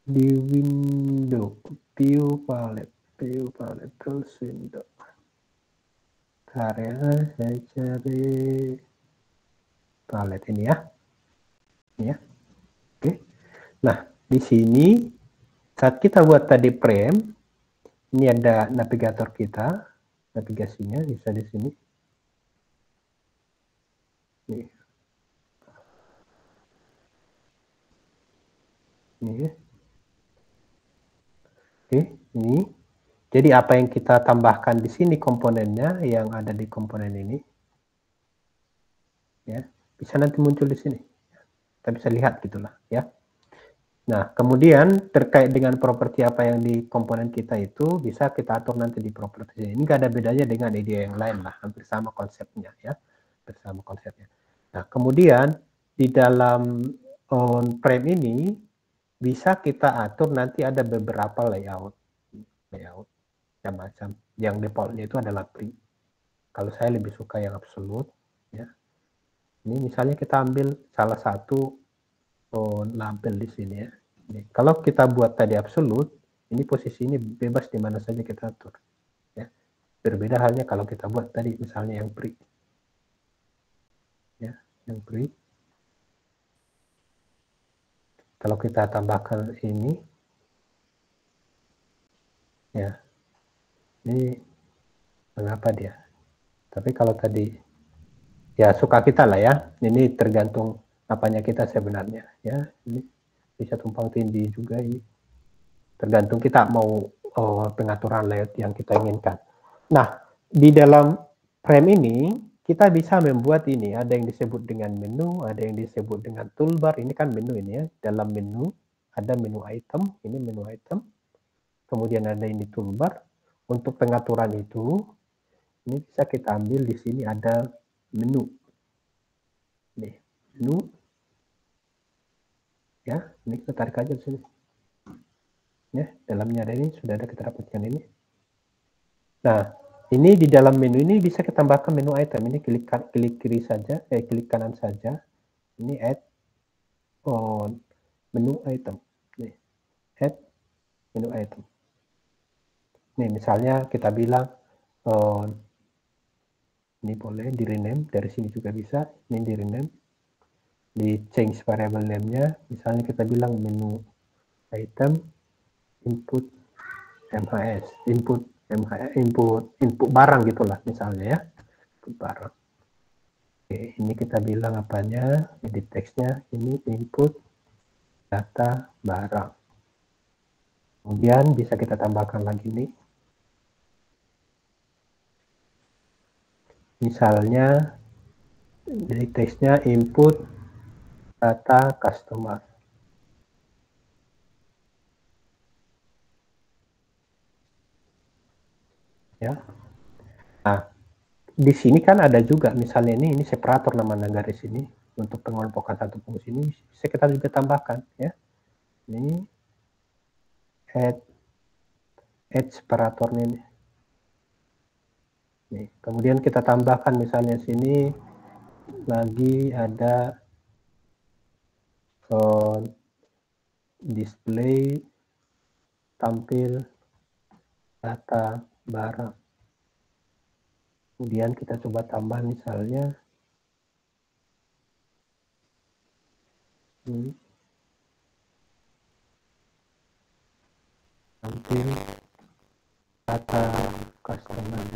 di window view palet terus window. Bentar ya, saya cari palet ini ya. Ya. Oke. Nah, di sini saat kita buat tadi frame, ini ada navigator kita, navigasinya bisa di sini. Nih. Ini ya. Oke, ini. Jadi apa yang kita tambahkan di sini komponennya yang ada di komponen ini. Ya, bisa nanti muncul di sini. Kita bisa lihat gitulah ya. Nah, kemudian terkait dengan properti apa yang di komponen kita itu bisa kita atur nanti di properti ini. Nggak ada bedanya dengan ide yang lain lah, hampir sama konsepnya ya, bersama konsepnya. Nah, kemudian di dalam frame ini bisa kita atur nanti ada beberapa layout macam-macam. Yang defaultnya itu adalah free. Kalau saya lebih suka yang absolute ya. Ini misalnya kita ambil salah satu label di sini ya. Ini. Kalau kita buat tadi absolute, ini posisi ini bebas di mana saja kita atur. Ya. Berbeda halnya kalau kita buat tadi misalnya yang free. Ya, yang free. Kalau kita tambahkan ini, ya, ini mengapa dia? Tapi kalau tadi, ya suka kita lah ya. Ini tergantung apanya kita sebenarnya. Ya, ini bisa tumpang tindih juga ini. Tergantung kita mau pengaturan layout yang kita inginkan. Nah, di dalam frame ini kita bisa membuat ini, ada yang disebut dengan menu, ada yang disebut dengan toolbar. Ini kan menu ini ya. Dalam menu ada menu item, ini menu item. Kemudian ada ini toolbar. Untuk pengaturan itu, ini bisa kita ambil di sini ada menu. Nih, menu. Ya, ini kita tarik aja di sini. Ya, dalamnya ada ini, sudah ada kita dapatkan ini. Nah, ini di dalam menu ini bisa kita tambahkan menu item. Ini klik kiri saja, klik kanan saja. Ini add on menu item. Nih, add menu item. Nih, misalnya kita bilang ini boleh di rename, dari sini juga bisa. Ini di rename, di change variable name-nya. Misalnya kita bilang menu item input MHS, input barang gitulah misalnya ya, input barang. Oke, ini kita bilang apanya, edit teksnya, ini input data barang. Kemudian bisa kita tambahkan lagi nih, misalnya edit teksnya input data customer. Ya. Nah, di sini kan ada juga misalnya ini separator nama garis ini untuk pengelompokan satu fungsi ini bisa kita juga tambahkan ya. Ini add separatornya ini. Nih, kemudian kita tambahkan misalnya sini lagi ada display tampil data barang. Kemudian kita coba tambah misalnya tampil data customer.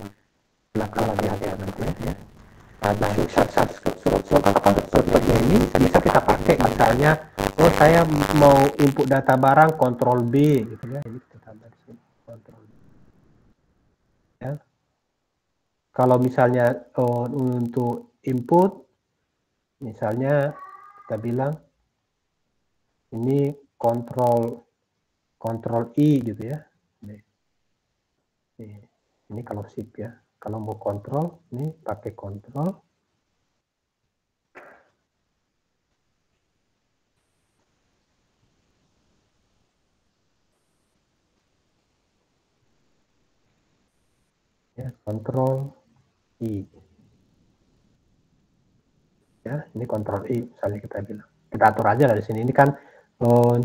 Belakang lagi ada nanti ya. Ada seperti ini bisa kita pakai misalnya, oh saya mau input data barang Ctrl B gitu ya. Ini kita tambah di sini Ctrl B. Ya. Kalau misalnya untuk input, misalnya kita bilang ini Ctrl I gitu ya. Ini kalau shift ya. Kalau mau kontrol, ini pakai kontrol. Ya, kontrol I. Ya, ini kontrol I, misalnya kita bilang. Kita atur aja dari sini. Ini kan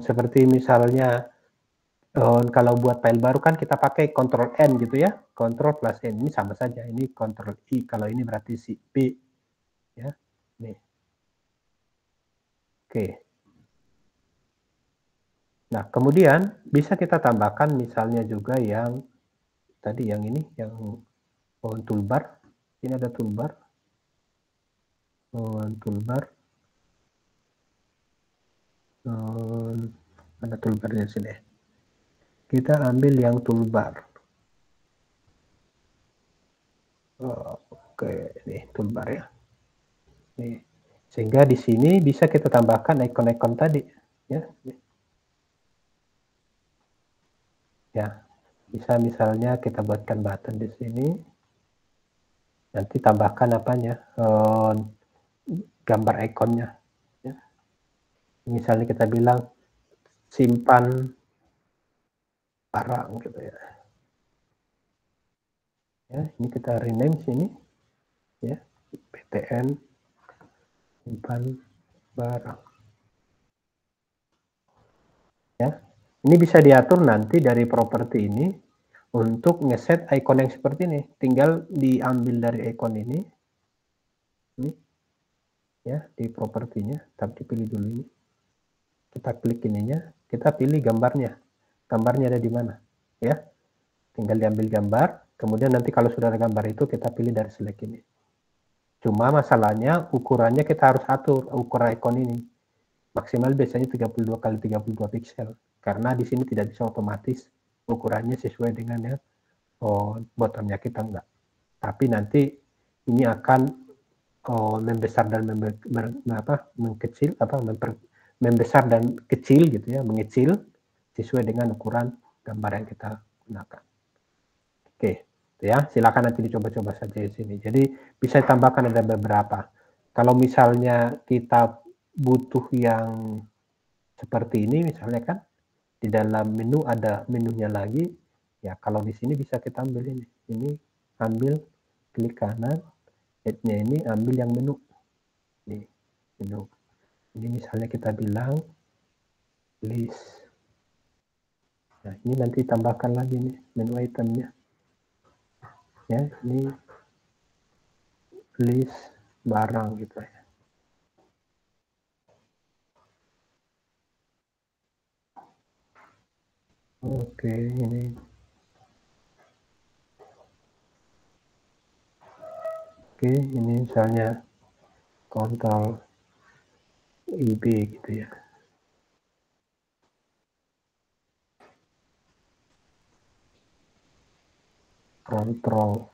seperti misalnya kalau buat file baru kan kita pakai kontrol N gitu ya. Kontrol plus N, ini sama saja. Ini kontrol I, kalau ini berarti si P. Ya, nih. Oke. Nah, kemudian bisa kita tambahkan misalnya juga yang tadi yang ini, yang toolbar. Ini ada toolbar. Toolbar. Ada toolbarnya sini. Kita ambil yang toolbar. Oke, ini toolbar ya. Nih. Sehingga di sini bisa kita tambahkan icon-icon tadi, ya. Ya, bisa misalnya kita buatkan button di sini. Nanti tambahkan apanya? Gambar ikonnya. Ya. Misalnya kita bilang simpan barang gitu ya. Ya, ini kita rename sini. Ya, PTN simpan barang. Ya, ini bisa diatur nanti dari properti ini untuk ngeset icon yang seperti ini. Tinggal diambil dari icon ini. Ini. Ya, di propertinya, tapi dipilih dulu ini. Kita klik ininya, kita pilih gambarnya. Gambarnya ada di mana? Ya. Tinggal diambil gambar, kemudian nanti kalau sudah ada gambar itu kita pilih dari select ini. Cuma masalahnya ukurannya kita harus atur ukuran icon ini. Maksimal biasanya 32 kali 32 pixel. Karena di sini tidak bisa otomatis ukurannya sesuai dengan ya bottomnya kita enggak. Tapi nanti ini akan membesar dan mengkecil membesar dan kecil gitu ya, mengecil sesuai dengan ukuran gambar yang kita gunakan. Oke, ya silakan nanti dicoba-coba saja di sini. Jadi bisa ditambahkan ada beberapa. Kalau misalnya kita butuh yang seperti ini misalnya kan, di dalam menu ada menunya lagi, ya kalau di sini bisa kita ambil ini ambil klik kanan, add-nya ini ambil yang menu, nih menu. Ini misalnya kita bilang list. Nah ini nanti tambahkan lagi nih menu itemnya, ya ini list barang gitu ya. Oke, ini misalnya kontrol IB gitu ya. Kontrol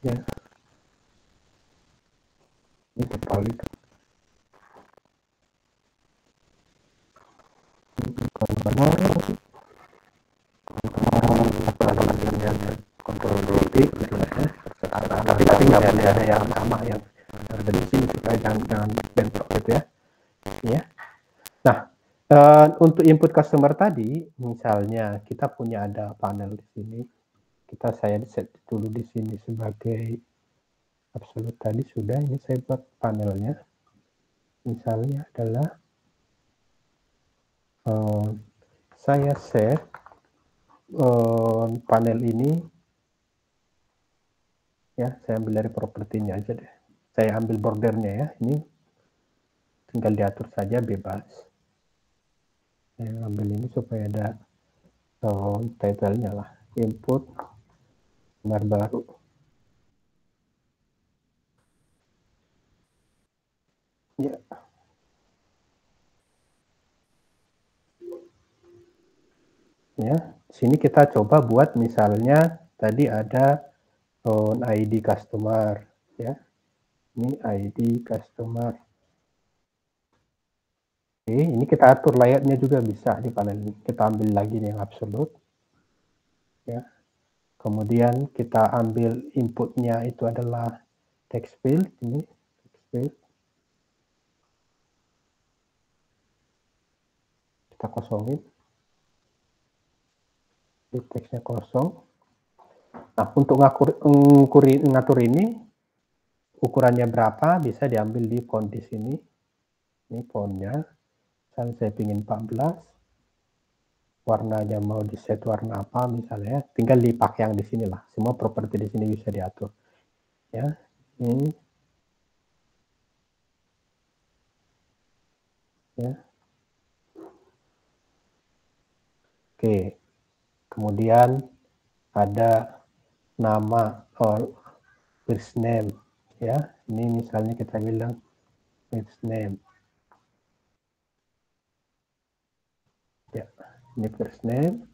ya, ini total itu kontrol D gitu ya. Tapi nggak boleh ada yang sama yang ada di sini supaya jangan bentrok gitu ya. Ya. Nah, untuk input customer tadi, misalnya kita punya ada panel di sini, saya set dulu di sini sebagai absolute tadi sudah. Ini saya buat panelnya, misalnya adalah saya set panel ini, ya saya ambil dari propertinya aja deh. Saya ambil bordernya ya, ini tinggal diatur saja bebas. Saya ambil ini supaya ada title-nya lah, input nomor baru. Ya. Ya, sini kita coba buat misalnya tadi ada ID customer ya. Ini ID customer. Oke, ini kita atur layarnya juga bisa di panel ini. Kita ambil lagi yang absolute. Ya. Kemudian kita ambil inputnya itu adalah text field ini, text field. Kita kosongin. Ini teksnya kosong. Nah, untuk ngatur ini ukurannya berapa bisa diambil di font di sini. Ini fontnya. Misalnya saya ingin 14. Warnanya mau di set warna apa misalnya, tinggal dipakai yang di sini lah. Semua properti di sini bisa diatur. Ya, ini. Ya. Oke. Kemudian ada nama first name ya. Ini misalnya kita bilang first name. Ya, ini first name.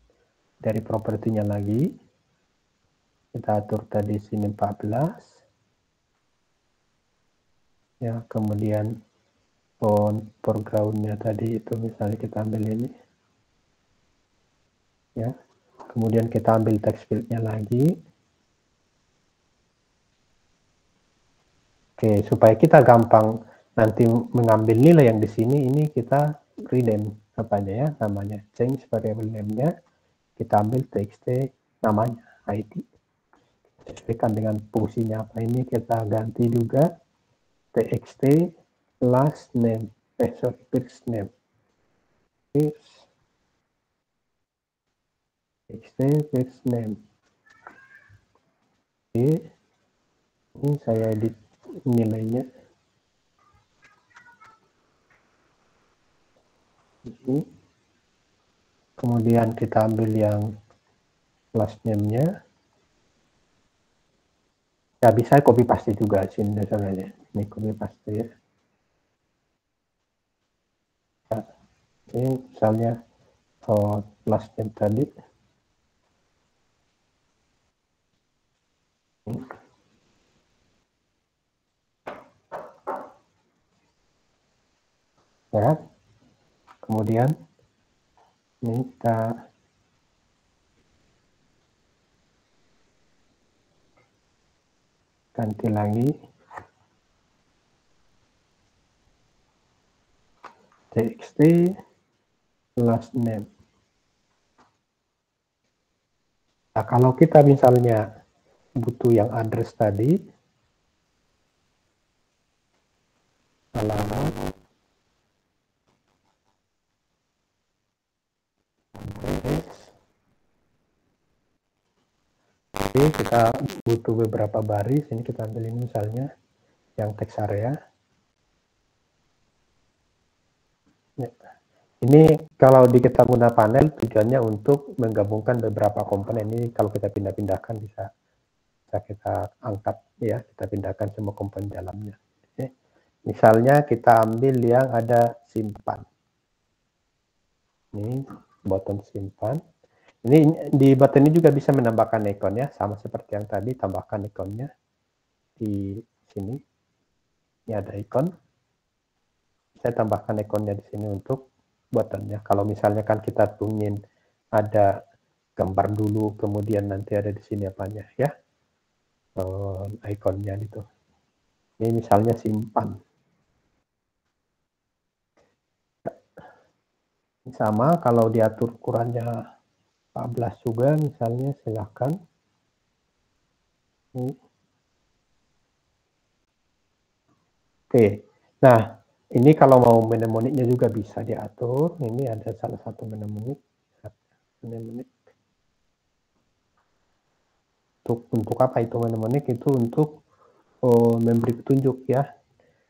Dari propertinya lagi kita atur tadi sini 14. Ya, kemudian foreground-nya tadi itu misalnya kita ambil ini. Ya. Kemudian kita ambil text field-nya lagi. Oke, supaya kita gampang nanti mengambil nilai yang di sini, ini kita rename apanya ya, namanya change variable name-nya, kita ambil txt namanya ID. Sesuaikan dengan fungsinya apa ini, kita ganti juga txt last name, first name. First name. Oke, ini saya edit nilainya. Ini. Kemudian kita ambil yang last name-nya. Ya bisa copy paste juga sini dasarnya. Ini copy paste ya. Ya. Ini misalnya last name tadi. Ya. Kemudian ini kita ganti lagi txt last name. Nah, kalau kita misalnya butuh yang address tadi, alamat, address. Oke, kita butuh beberapa baris. Ini kita ambil ini misalnya yang text area. Ya. Ini kalau di kita guna panel tujuannya untuk menggabungkan beberapa komponen. Ini kalau kita pindah-pindahkan bisa kita angkat ya, kita pindahkan semua komponen dalamnya. Oke. Misalnya kita ambil yang ada simpan. Ini button simpan. Ini di button ini juga bisa menambahkan ikon ya, sama seperti yang tadi, tambahkan ikonnya di sini. Ini ada ikon. Saya tambahkan ikonnya di sini untuk buttonnya. Kalau misalnya kan kita ingin ada gambar dulu, kemudian nanti ada di sini apanya ya, ikonnya gitu. Ini misalnya simpan. Sama kalau diatur ukurannya 14 juga misalnya, silakan. Oke, nah ini kalau mau mnemoniknya juga bisa diatur. Ini ada salah satu mnemonik. Untuk apa itu mnemonik? Itu untuk memberi petunjuk ya.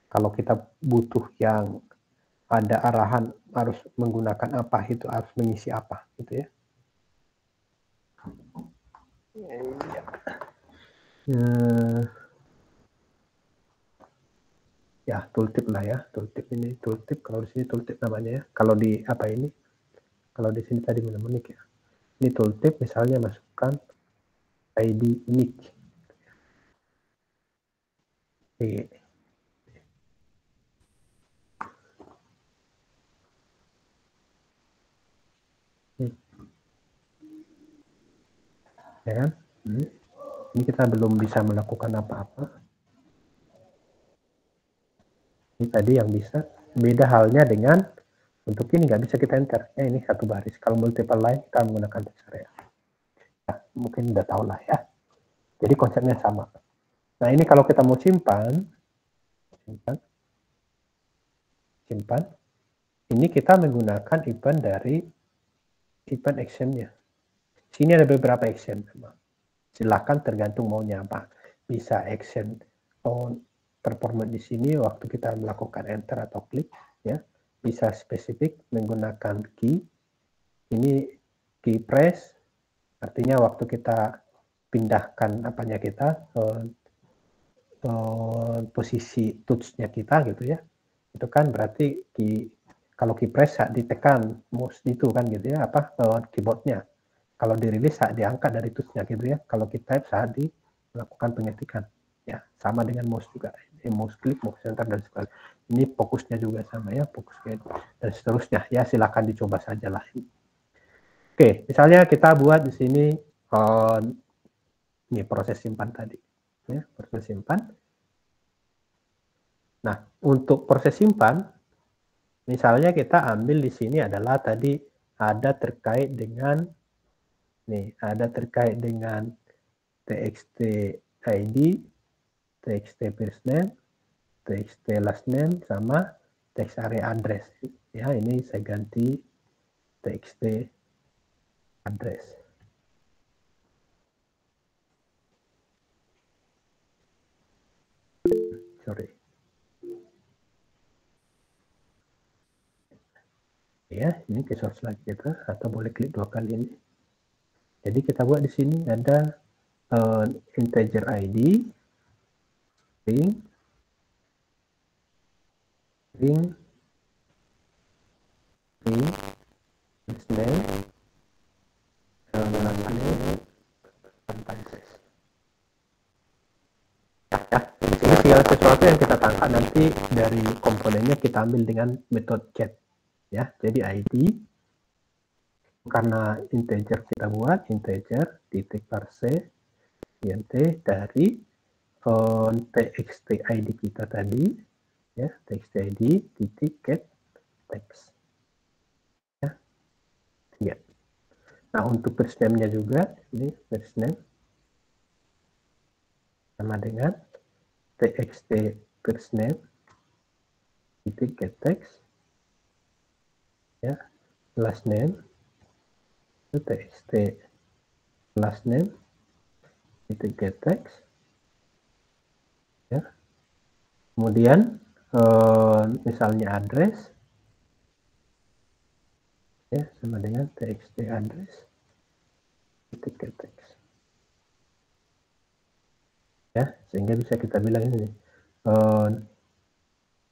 Kalau kita butuh yang ada arahan harus menggunakan apa, itu harus mengisi apa gitu ya. Ya, tooltip lah ya, tooltip ini tooltip, kalau di sini tooltip namanya ya. Kalau di apa ini? Kalau di sini tadi mnemonik ya. Ini tooltip, misalnya masukkan ID unique. Oke. Ya kan? Ini kita belum bisa melakukan apa-apa. Ini tadi yang bisa. Beda halnya dengan untuk ini nggak bisa kita enter. Ya, ini satu baris. Kalau multiple line kita menggunakan text area. Ya, mungkin udah tahu lah ya. Jadi konsepnya sama. Nah ini kalau kita mau simpan, ini kita menggunakan event dari event actionnya. Sini ada beberapa action. Silakan tergantung maunya apa. Bisa action performance di sini waktu kita melakukan enter atau klik ya. Bisa spesifik menggunakan key. Ini key press, artinya waktu kita pindahkan apanya kita, posisi touch-nya kita gitu ya. Itu kan berarti kalau key press saat ditekan mouse itu kan gitu ya, apa keyboardnya. Kalau dirilis saat diangkat dari touch-nya gitu ya. Kalau kita type saat melakukan pengetikan. Ya, sama dengan mouse juga. Mouse klik, mouse enter dan sebagainya. Ini fokusnya juga sama ya, fokus dan seterusnya. Ya, silakan dicoba saja lah. Oke, misalnya kita buat di sini ini proses simpan tadi. Ya, proses simpan. Nah, untuk proses simpan, misalnya kita ambil di sini adalah tadi ada terkait dengan ada terkait dengan txt id, txt first name, txt last name, sama text area address. Ya, ini saya ganti txt address. Sorry. Ya, ini ke source lagi kita, atau boleh klik 2 kali ini. Jadi kita buat di sini ada integer ID, string, first name, segala sesuatu yang kita tangkap nanti dari komponennya kita ambil dengan metode get ya. Jadi ID karena integer kita buat integer titik parse int dari txt id kita tadi ya, txt id titik get text. Ya. 3. Nah, untuk first name-nya juga, ini first name sama dengan txt first name titik get text, ya, last name itu txt last name titik get text, ya. Kemudian misalnya address, ya, sama dengan txt address titik get text, ya, sehingga bisa kita bilang ini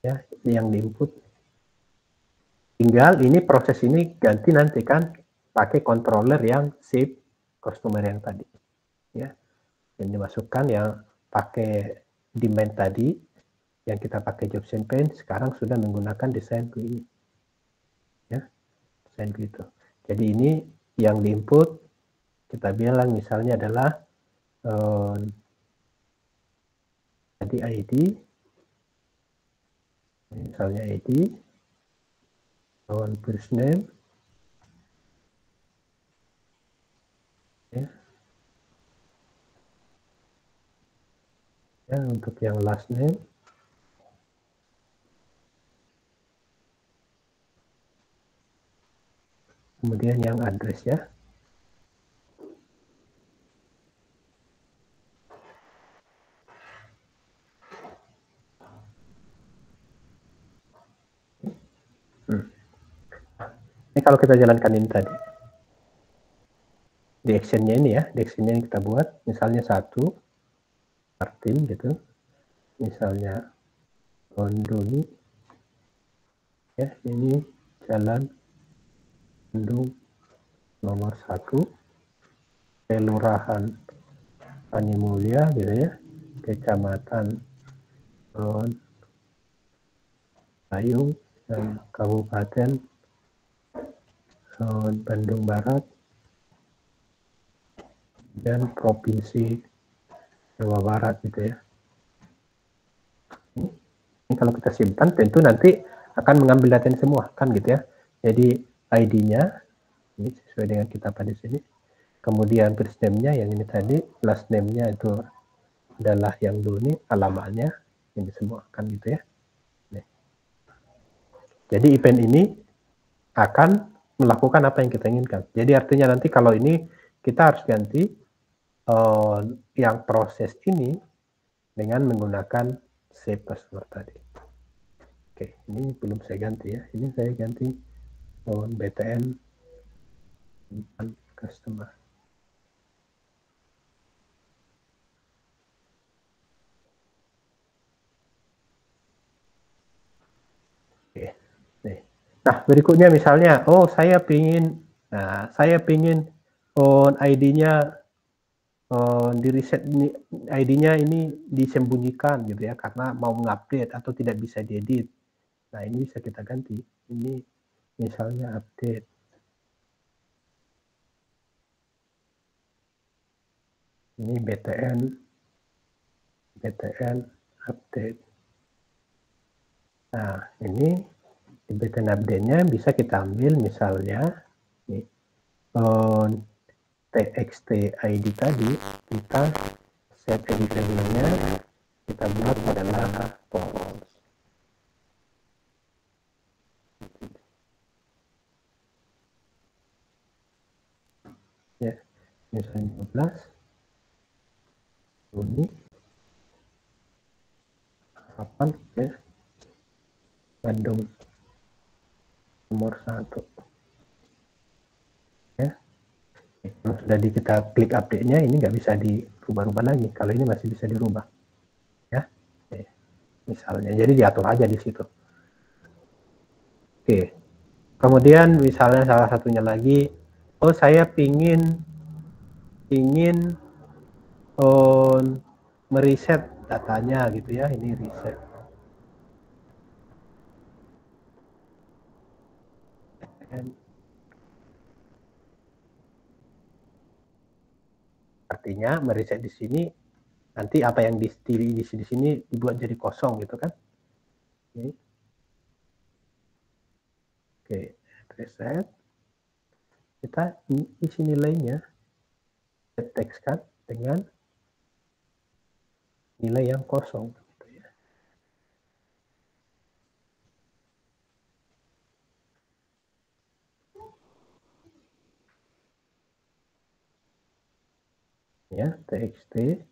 ya, yang di input. Tinggal ini proses ini ganti nanti kan pakai controller yang save customer yang tadi, ya, yang dimasukkan yang pakai demand tadi yang kita pakai job campaign sekarang sudah menggunakan desain ini, ya, desain gitu. Jadi ini yang di input kita bilang misalnya adalah tadi ID, misalnya ID, first name, ya. Ya, untuk yang last name, kemudian yang address, ya. Ini kalau kita jalankan ini tadi, di actionnya ini, ya, di actionnya yang kita buat, misalnya 1, Martin gitu, misalnya Doni, ya, ini jalan Bandung nomor 1, kelurahan Animulia gitu, ya, kecamatan Payung dan kabupaten Bandung Barat dan provinsi Jawa Barat gitu, ya. Ini kalau kita simpan tentu nanti akan mengambil data ini semua kan gitu, ya. Jadi ID-nya ini sesuai dengan kita pada sini. Kemudian first name-nya yang ini tadi, last name-nya itu adalah yang Doni, alamatnya ini semua kan gitu, ya. Nih. Jadi event ini akan melakukan apa yang kita inginkan. Jadi artinya nanti kalau ini kita harus ganti yang proses ini dengan menggunakan save customer tadi. Oke, ini belum saya ganti, ya. Ini saya ganti BTN customer. Oke, nih. Nah, berikutnya misalnya, saya pingin ID-nya di reset, ID-nya ini disembunyikan gitu, ya, karena mau mengupdate atau tidak bisa diedit. Nah, ini bisa kita ganti. Ini misalnya update. Ini BTN update. Nah, ini di BTN update-nya bisa kita ambil misalnya nih, txt ID tadi, kita set edit labelnya, kita buat adalah false. Ya, misalnya 12 Juni 8, ya, Bandung nomor 1, ya. Kalau sudah kita klik update-nya, ini nggak bisa dirubah-rubah lagi. Kalau ini masih bisa dirubah, ya. Oke. Misalnya, jadi diatur aja di situ. Oke. Kemudian misalnya salah satunya lagi, saya pingin meriset datanya gitu, ya. Ini reset. Artinya meriset di sini nanti apa yang di sini dibuat jadi kosong gitu kan. Oke. Oke, reset. Kita isi nilainya, tekskan dengan nilai yang kosong. Gitu ya. Ya, txt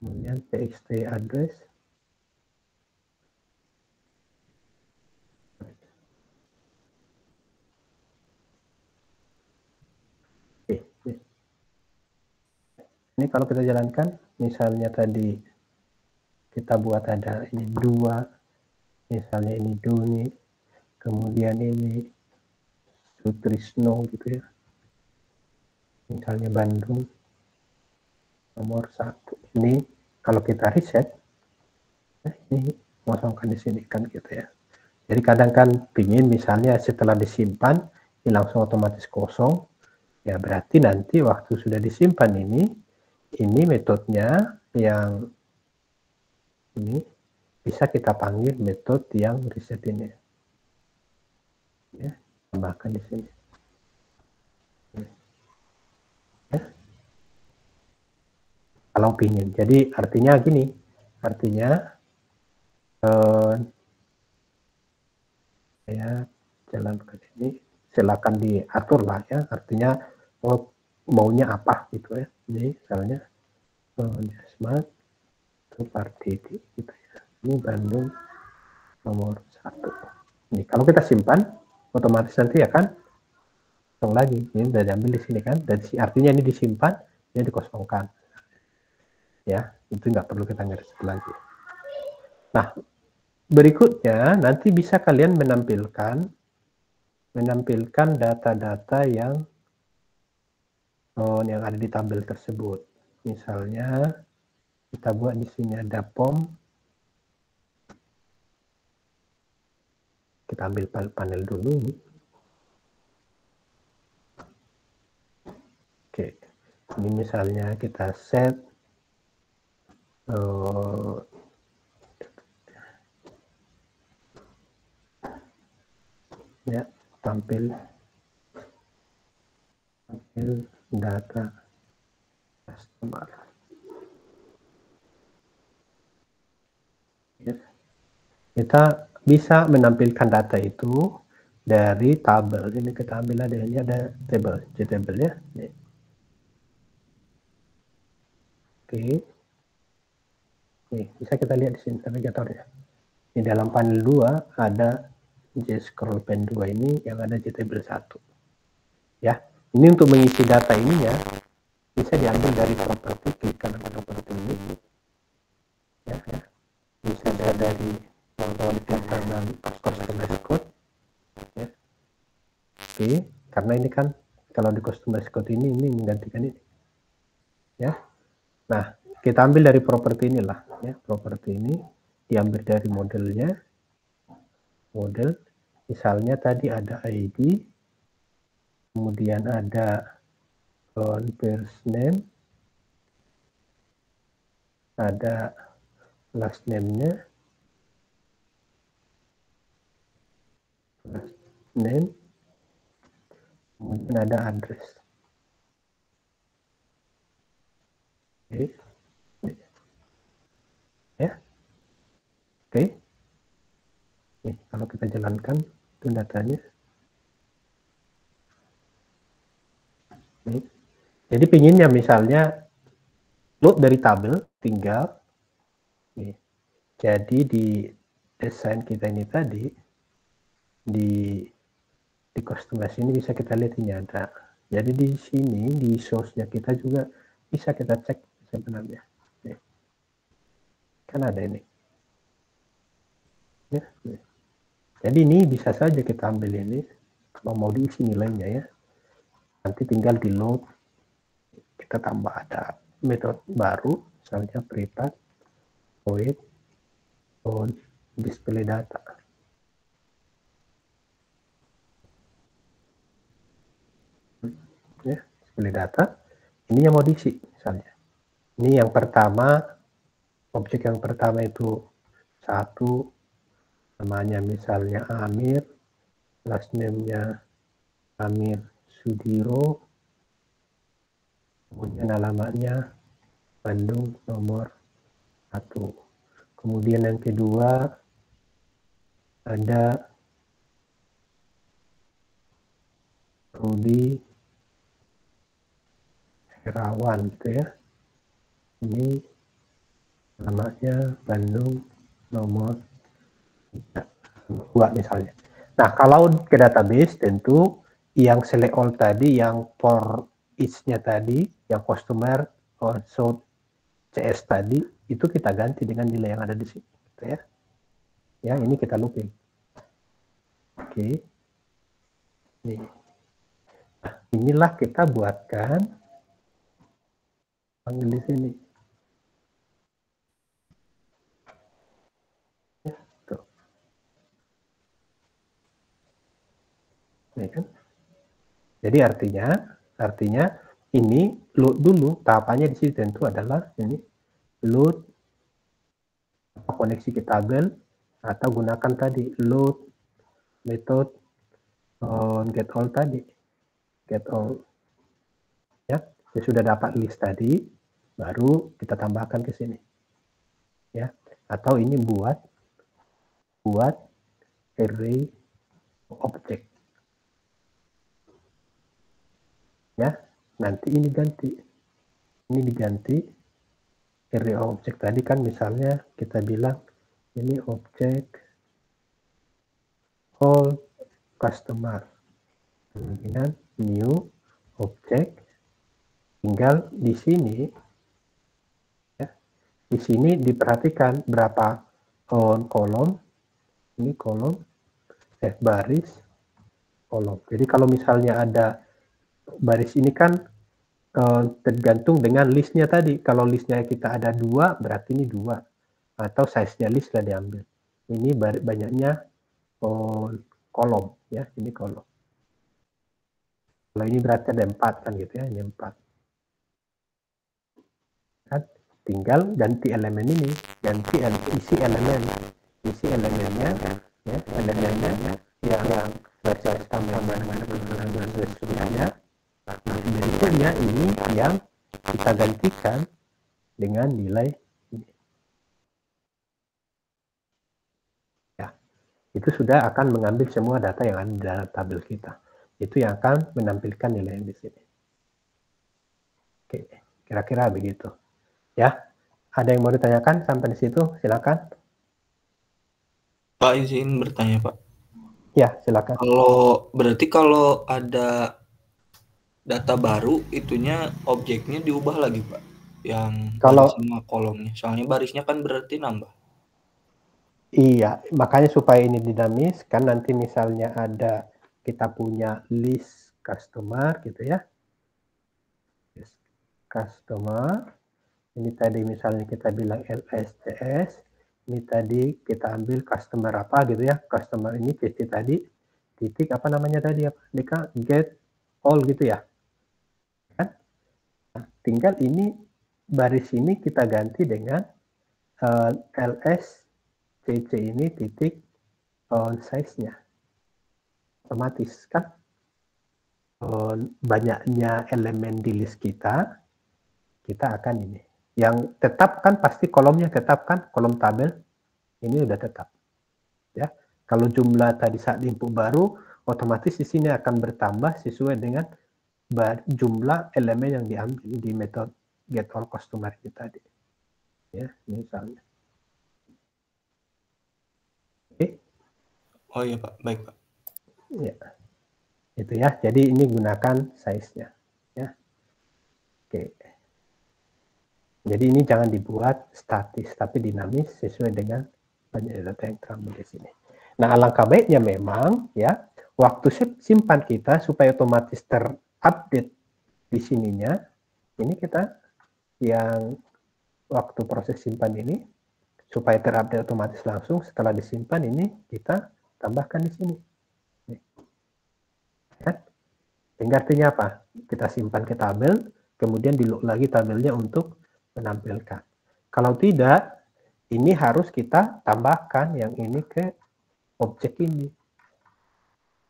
kemudian txt address ini kalau kita jalankan, misalnya tadi kita buat ada ini 2, misalnya ini Duni, kemudian ini Sutrisno gitu ya, misalnya Bandung nomor 1. Ini kalau kita reset, ini kosongkan di sini kan gitu ya. Jadi kadang kan pingin misalnya setelah disimpan ini langsung otomatis kosong, ya berarti nanti waktu sudah disimpan ini metodenya yang ini bisa kita panggil metode yang reset ini. Ya, tambahkan di sini. Ya. Kalau pingin, jadi artinya gini, artinya saya jalankan ini, silakan diatur lah ya, artinya maunya apa gitu ya. Jadi misalnya Jasmat party gitu ya. Ini Bandung nomor 1. Ini kalau kita simpan otomatis nanti ya kan kosong lagi. Ini sudah diambil di sini kan, dan artinya ini disimpan, ini dikosongkan. Ya, itu nggak perlu kita ngereset lagi. Nah, berikutnya nanti bisa kalian menampilkan data-data yang ada di tabel tersebut. Misalnya kita buat di sini ada POM. Kita ambil panel dulu ini. Oke, ini misalnya kita set ya, tampil data customer. Ya. Kita bisa menampilkan data itu dari tabel. Ini kita ambil ada ini ada table, JTable ya. Ini. Oke. Nih, bisa kita lihat di sini navigatornya. Di dalam panel 2 ada JScroll pen 2 ini yang ada JTable 1. Ya, ini untuk mengisi data ininya bisa diambil dari properti, klik kanan properti ini. Ya. Bisa dari pelaksanaan customize code. Ya. Oke, karena ini kan kalau di customize code ini menggantikan ini. Ya. Nah, kita ambil dari properti inilah ya, properti ini diambil dari modelnya. Model misalnya tadi ada ID, kemudian ada first name, ada last name-nya, kemudian ada address. Oke. Ya. Oke. Nih, kalau kita jalankan itu datanya. Nih. Jadi pinginnya misalnya load dari tabel, tinggal nih. Jadi di desain kita ini tadi di customize ini bisa kita lihat ini ada. Jadi di sini di source-nya kita juga bisa kita cek sebenarnya. Nih. Kan ada ini. Ya, nih. Jadi ini bisa saja kita ambil ini kalau mau diisi nilainya ya. Nanti tinggal di load, kita tambah ada metode baru, misalnya prepare void on display data. Ya, display data. Ini yang mau diisi misalnya. Ini yang pertama, objek yang pertama itu 1, namanya misalnya Amir, last name-nya Amir Sudiro, kemudian alamatnya Bandung nomor 1. Kemudian yang kedua ada Rudi Herawan gitu ya. Ini alamatnya Bandung nomor 2 misalnya. Nah, kalau ke database tentu yang select all tadi, yang for each-nya tadi, yang customer also CS tadi, itu kita ganti dengan nilai yang ada di sini. Gitu ya. Ya, ini kita looping. Oke. Nih. Nah, inilah kita buatkan panggil di sini. Ya, tuh. Ini kan. Jadi artinya ini load dulu, tahapannya di sini tentu adalah ini load koneksi ke tabel atau gunakan tadi load method on get all tadi, get all ya. Sudah dapat list tadi, baru kita tambahkan ke sini ya. Atau ini buat array object ya. Nanti ini diganti array object tadi kan, misalnya kita bilang ini objek all customer, kemudian new object, tinggal di sini ya, di sini diperhatikan berapa kolom, ini kolom, baris, kolom. Jadi kalau misalnya ada baris ini kan tergantung dengan listnya tadi. Kalau listnya kita ada 2, berarti ini 2. Atau size-nya list sudah diambil. Ini banyaknya kolom ya, ini kolom. Kalau ini berarti ada 4 kan gitu ya, ini 4. Kan? Tinggal ganti elemen ini, ganti isi elemennya ya, elemennya yang baca tambahan berikutnya. Nah, berikutnya ini yang kita gantikan dengan nilai ini. Ya, itu sudah akan mengambil semua data yang ada di dalam tabel kita. Itu yang akan menampilkan nilai yang di sini. Oke, kira-kira begitu. Ya, ada yang mau ditanyakan sampai di situ? Silakan. Pak, izin bertanya, Pak. Ya, silakan. Berarti kalau ada data baru, itunya objeknya diubah lagi, Pak? Yang kalau sama kolomnya. Soalnya barisnya kan berarti nambah. Iya, makanya supaya ini dinamis, kan nanti misalnya ada kita punya list customer gitu ya. List customer, ini tadi misalnya kita bilang LSCS, ini tadi kita ambil customer apa gitu ya. Customer ini titik tadi, titik apa namanya tadi apa? Dika get all gitu ya. Kan? Nah, tinggal ini baris ini kita ganti dengan LSCC ini titik size-nya. Otomatis kan banyaknya elemen di list kita akan ini. Yang tetap kan pasti kolomnya tetap kan, kolom tabel ini udah tetap. Ya, kalau jumlah tadi saat input baru, otomatis di sini akan bertambah sesuai dengan jumlah elemen yang diambil di metode get all customer kita tadi. Ya, misalnya. Oke. Oh iya Pak, baik Pak. Ya, itu ya. Jadi ini gunakan size-nya. Ya, oke. Jadi ini jangan dibuat statis, tapi dinamis sesuai dengan banyak data yang terambil di sini. Nah, alangkah baiknya memang ya, waktu simpan kita supaya otomatis terupdate di sininya, ini kita yang waktu proses simpan ini supaya terupdate otomatis langsung setelah disimpan ini kita tambahkan di sini. Ya. Sehingga artinya apa? Kita simpan ke tabel, kemudian di-load lagi tabelnya untuk menampilkan. Kalau tidak, ini harus kita tambahkan yang ini ke objek ini.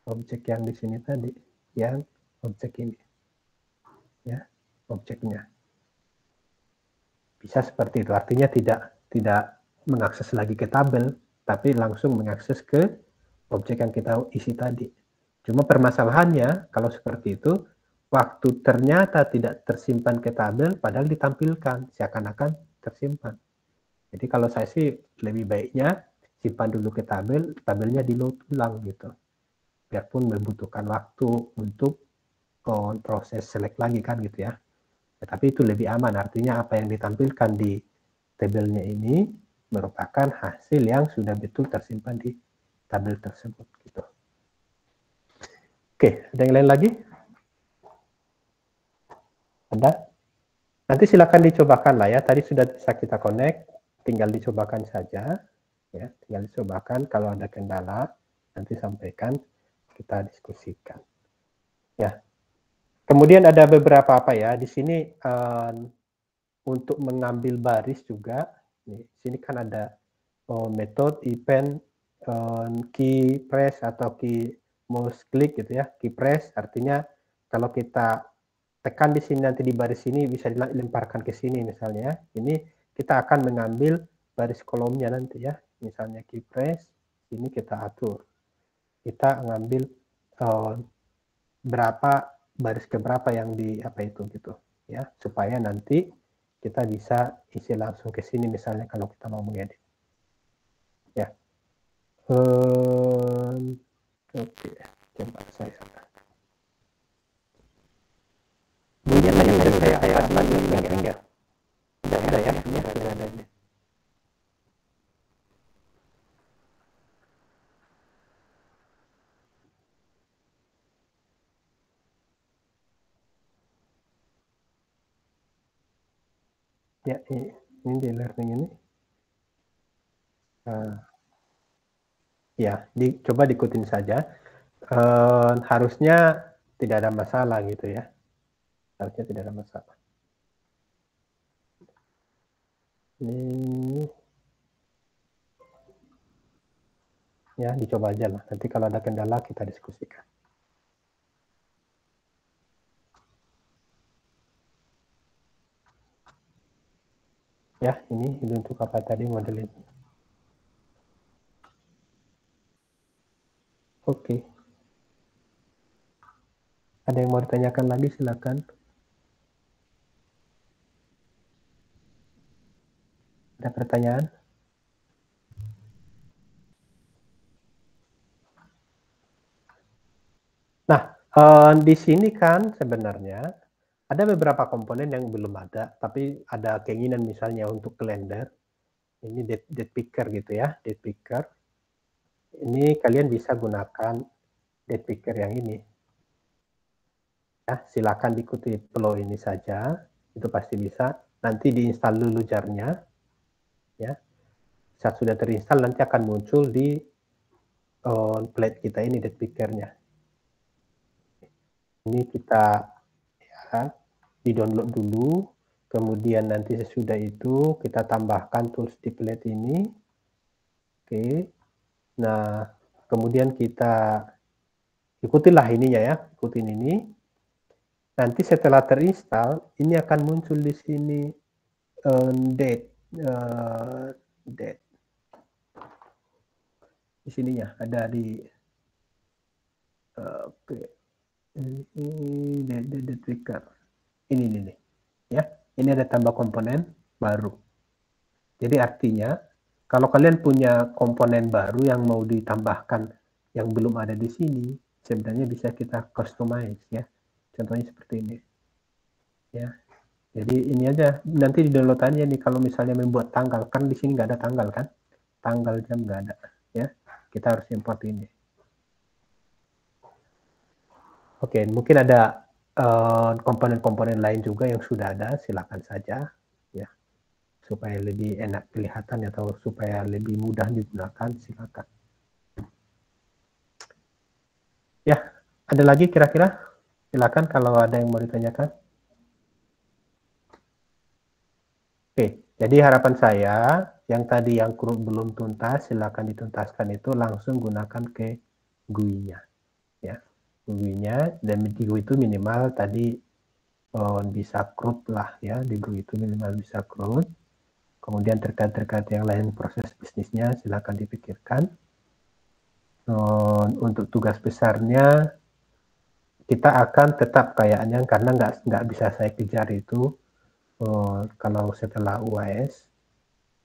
Objek yang di sini tadi, yang objek ini. Ya, objeknya. Bisa seperti itu. Artinya tidak mengakses lagi ke tabel, tapi langsung mengakses ke objek yang kita isi tadi. Cuma permasalahannya, kalau seperti itu, waktu ternyata tidak tersimpan ke tabel, padahal ditampilkan, seakan-akan tersimpan. Jadi kalau saya sih lebih baiknya simpan dulu ke tabel, tabelnya di load ulang gitu. Biarpun membutuhkan waktu untuk proses select lagi kan gitu ya. Tetapi itu lebih aman, artinya apa yang ditampilkan di tabelnya ini merupakan hasil yang sudah betul tersimpan di tabel tersebut gitu. Oke, ada yang lain lagi? Ada? Nanti silakan dicobakan lah ya. Tadi sudah bisa kita connect, tinggal dicobakan saja. Ya, tinggal dicobakan. Kalau ada kendala, nanti sampaikan, kita diskusikan. Ya. Kemudian ada beberapa apa ya? Di sini untuk mengambil baris juga. Di sini kan ada metode event key press atau key mouse click gitu ya. Key press artinya kalau kita tekan di sini nanti di baris ini bisa dilemparkan ke sini misalnya. Ini kita akan mengambil baris kolomnya nanti ya. Misalnya key press, ini kita atur. Kita ngambil berapa baris ke berapa yang di apa itu gitu ya, supaya nanti kita bisa isi langsung ke sini misalnya kalau kita mau mengedit. Ya. Oke, coba saya bunyinya tadi saya lagi enggak? Ada ya, ini ada. Ya, ini di learning ini. Ya, coba diikutin saja. Harusnya tidak ada masalah gitu ya. Harusnya tidak ada masalah. Ini ya dicoba aja lah. Nanti kalau ada kendala kita diskusikan. Ya, ini untuk apa tadi model ini. Oke. Ada yang mau ditanyakan lagi silakan. Ada pertanyaan? Nah, di sini kan sebenarnya ada beberapa komponen yang belum ada, tapi ada keinginan misalnya untuk kalender. Ini date picker gitu ya, date picker. Ini kalian bisa gunakan date picker yang ini. Ya, silakan diikuti flow ini saja, itu pasti bisa. Nanti diinstal dulu jar-nya. Ya. Saat sudah terinstall nanti akan muncul di plate kita ini date picker-nya. Ini kita ya, di-download dulu, kemudian nanti sesudah itu kita tambahkan tools di plate ini. Oke. Nah, kemudian kita ikutilah ininya ya, ikutin ini. Nanti setelah terinstall, ini akan muncul di sini date. Di sininya ada di oke. Ini date picker. Ini nih. Ya, ini ada tambah komponen baru. Jadi artinya kalau kalian punya komponen baru yang mau ditambahkan yang belum ada di sini, sebenarnya bisa kita customize ya. Contohnya seperti ini. Ya. Jadi ini aja nanti di download aja nih kalau misalnya membuat tanggal, kan di sini nggak ada tanggal kan? Tanggal jam nggak ada ya. Kita harus import ini. Oke, mungkin ada komponen-komponen lain juga yang sudah ada, silakan saja ya. Supaya lebih enak kelihatan atau supaya lebih mudah digunakan, silakan. Ya, ada lagi kira-kira? Silakan kalau ada yang mau ditanyakan. Jadi harapan saya yang tadi yang belum tuntas silakan dituntaskan itu langsung gunakan ke GUI-nya ya. GUI-nya dan di GUI itu minimal tadi bisa CRUD lah ya, di GUI itu minimal bisa CRUD. Kemudian terkait yang lain proses bisnisnya silakan dipikirkan. Untuk tugas besarnya kita akan tetap kayaknya karena nggak bisa saya kejar itu kalau setelah UAS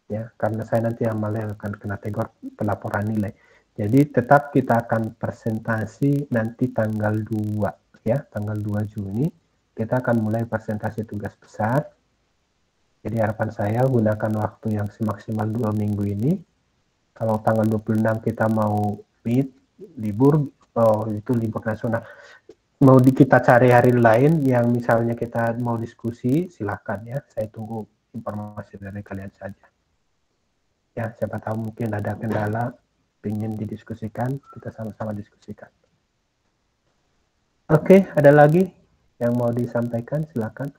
ya, karena saya nanti amalnya akan kena tegor pelaporan nilai. Jadi tetap kita akan presentasi nanti tanggal 2 ya, tanggal 2 Juni kita akan mulai presentasi tugas besar. Jadi harapan saya gunakan waktu yang semaksimal 2 minggu ini. Kalau tanggal 26 kita mau meet libur, itu libur nasional. Mau kita cari hari lain yang misalnya kita mau diskusi, silakan ya. Saya tunggu informasi dari kalian saja. Ya, siapa tahu mungkin ada kendala, ingin didiskusikan, kita sama-sama diskusikan. Oke, ada lagi yang mau disampaikan, silakan.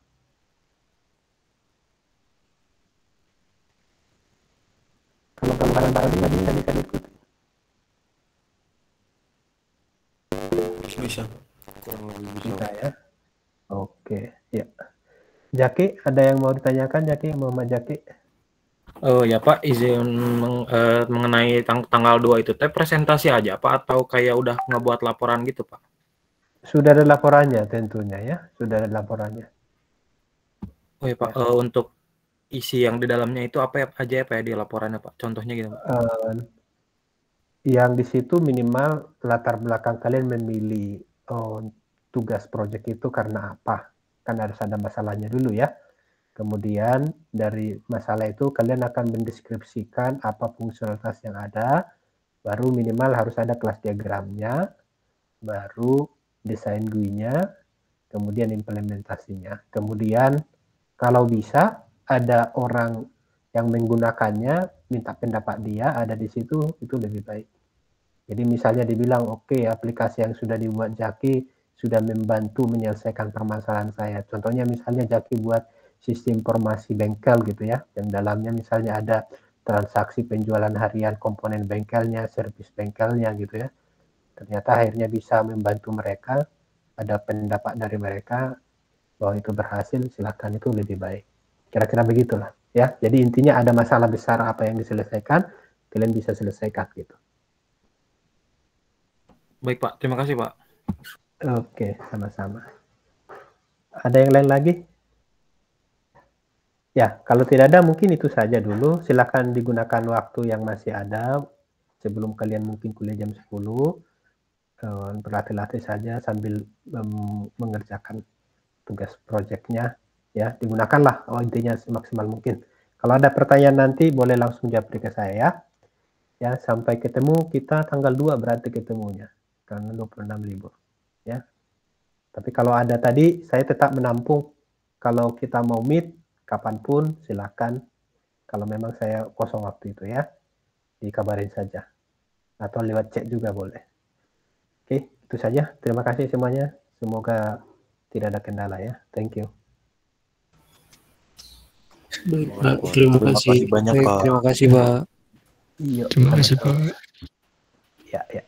Kalau gambaran baru ini bisa diikuti. Bisa. Bisa ya. Oke, ya. Jaki, ada yang mau ditanyakan, Jaki? Muhammad Jaki? Oh ya Pak, izin mengenai tanggal 2 itu teh presentasi aja Pak atau kayak udah ngebuat laporan gitu Pak? Sudah ada laporannya tentunya ya, sudah ada laporannya. Oh ya Pak, untuk isi yang di dalamnya itu apa aja ya Pak di laporannya Pak? Contohnya gitu Pak. Yang di situ minimal latar belakang kalian memilih tugas proyek itu karena apa? Kan harus ada masalahnya dulu ya. Kemudian dari masalah itu kalian akan mendeskripsikan apa fungsionalitas yang ada, baru minimal harus ada kelas diagramnya, baru desain GUI-nya, kemudian implementasinya. Kemudian kalau bisa ada orang yang menggunakannya, minta pendapat dia ada di situ, itu lebih baik. Jadi misalnya dibilang, oke, aplikasi yang sudah dibuat Jaki sudah membantu menyelesaikan permasalahan saya. Contohnya misalnya Jaki buat sistem informasi bengkel gitu ya, yang dalamnya misalnya ada transaksi penjualan harian komponen bengkelnya, servis bengkelnya gitu ya. Ternyata akhirnya bisa membantu mereka, ada pendapat dari mereka bahwa itu berhasil, silakan, itu lebih baik. Kira-kira begitulah ya. Jadi intinya ada masalah besar apa yang diselesaikan, kalian bisa selesaikan gitu. Baik Pak, terima kasih Pak. Oke, sama-sama. Ada yang lain lagi? Ya, kalau tidak ada mungkin itu saja dulu. Silakan digunakan waktu yang masih ada sebelum kalian mungkin kuliah jam 10. Berlatih-latih saja sambil mengerjakan tugas proyeknya ya, digunakanlah intinya semaksimal mungkin. Kalau ada pertanyaan nanti boleh langsung japri ke saya ya. Sampai ketemu kita tanggal 2 berarti ketemunya karena 26 libur ya. Tapi kalau ada tadi saya tetap menampung, kalau kita mau meet kapanpun silakan. Kalau memang saya kosong waktu itu ya, dikabarin saja atau lewat chat juga boleh. Oke, itu saja. Terima kasih semuanya. Semoga tidak ada kendala ya. Thank you. Baik, Pak. Terima kasih banyak Pak. Terima kasih Pak. Iya. Terima kasih Pak. Ya, ya.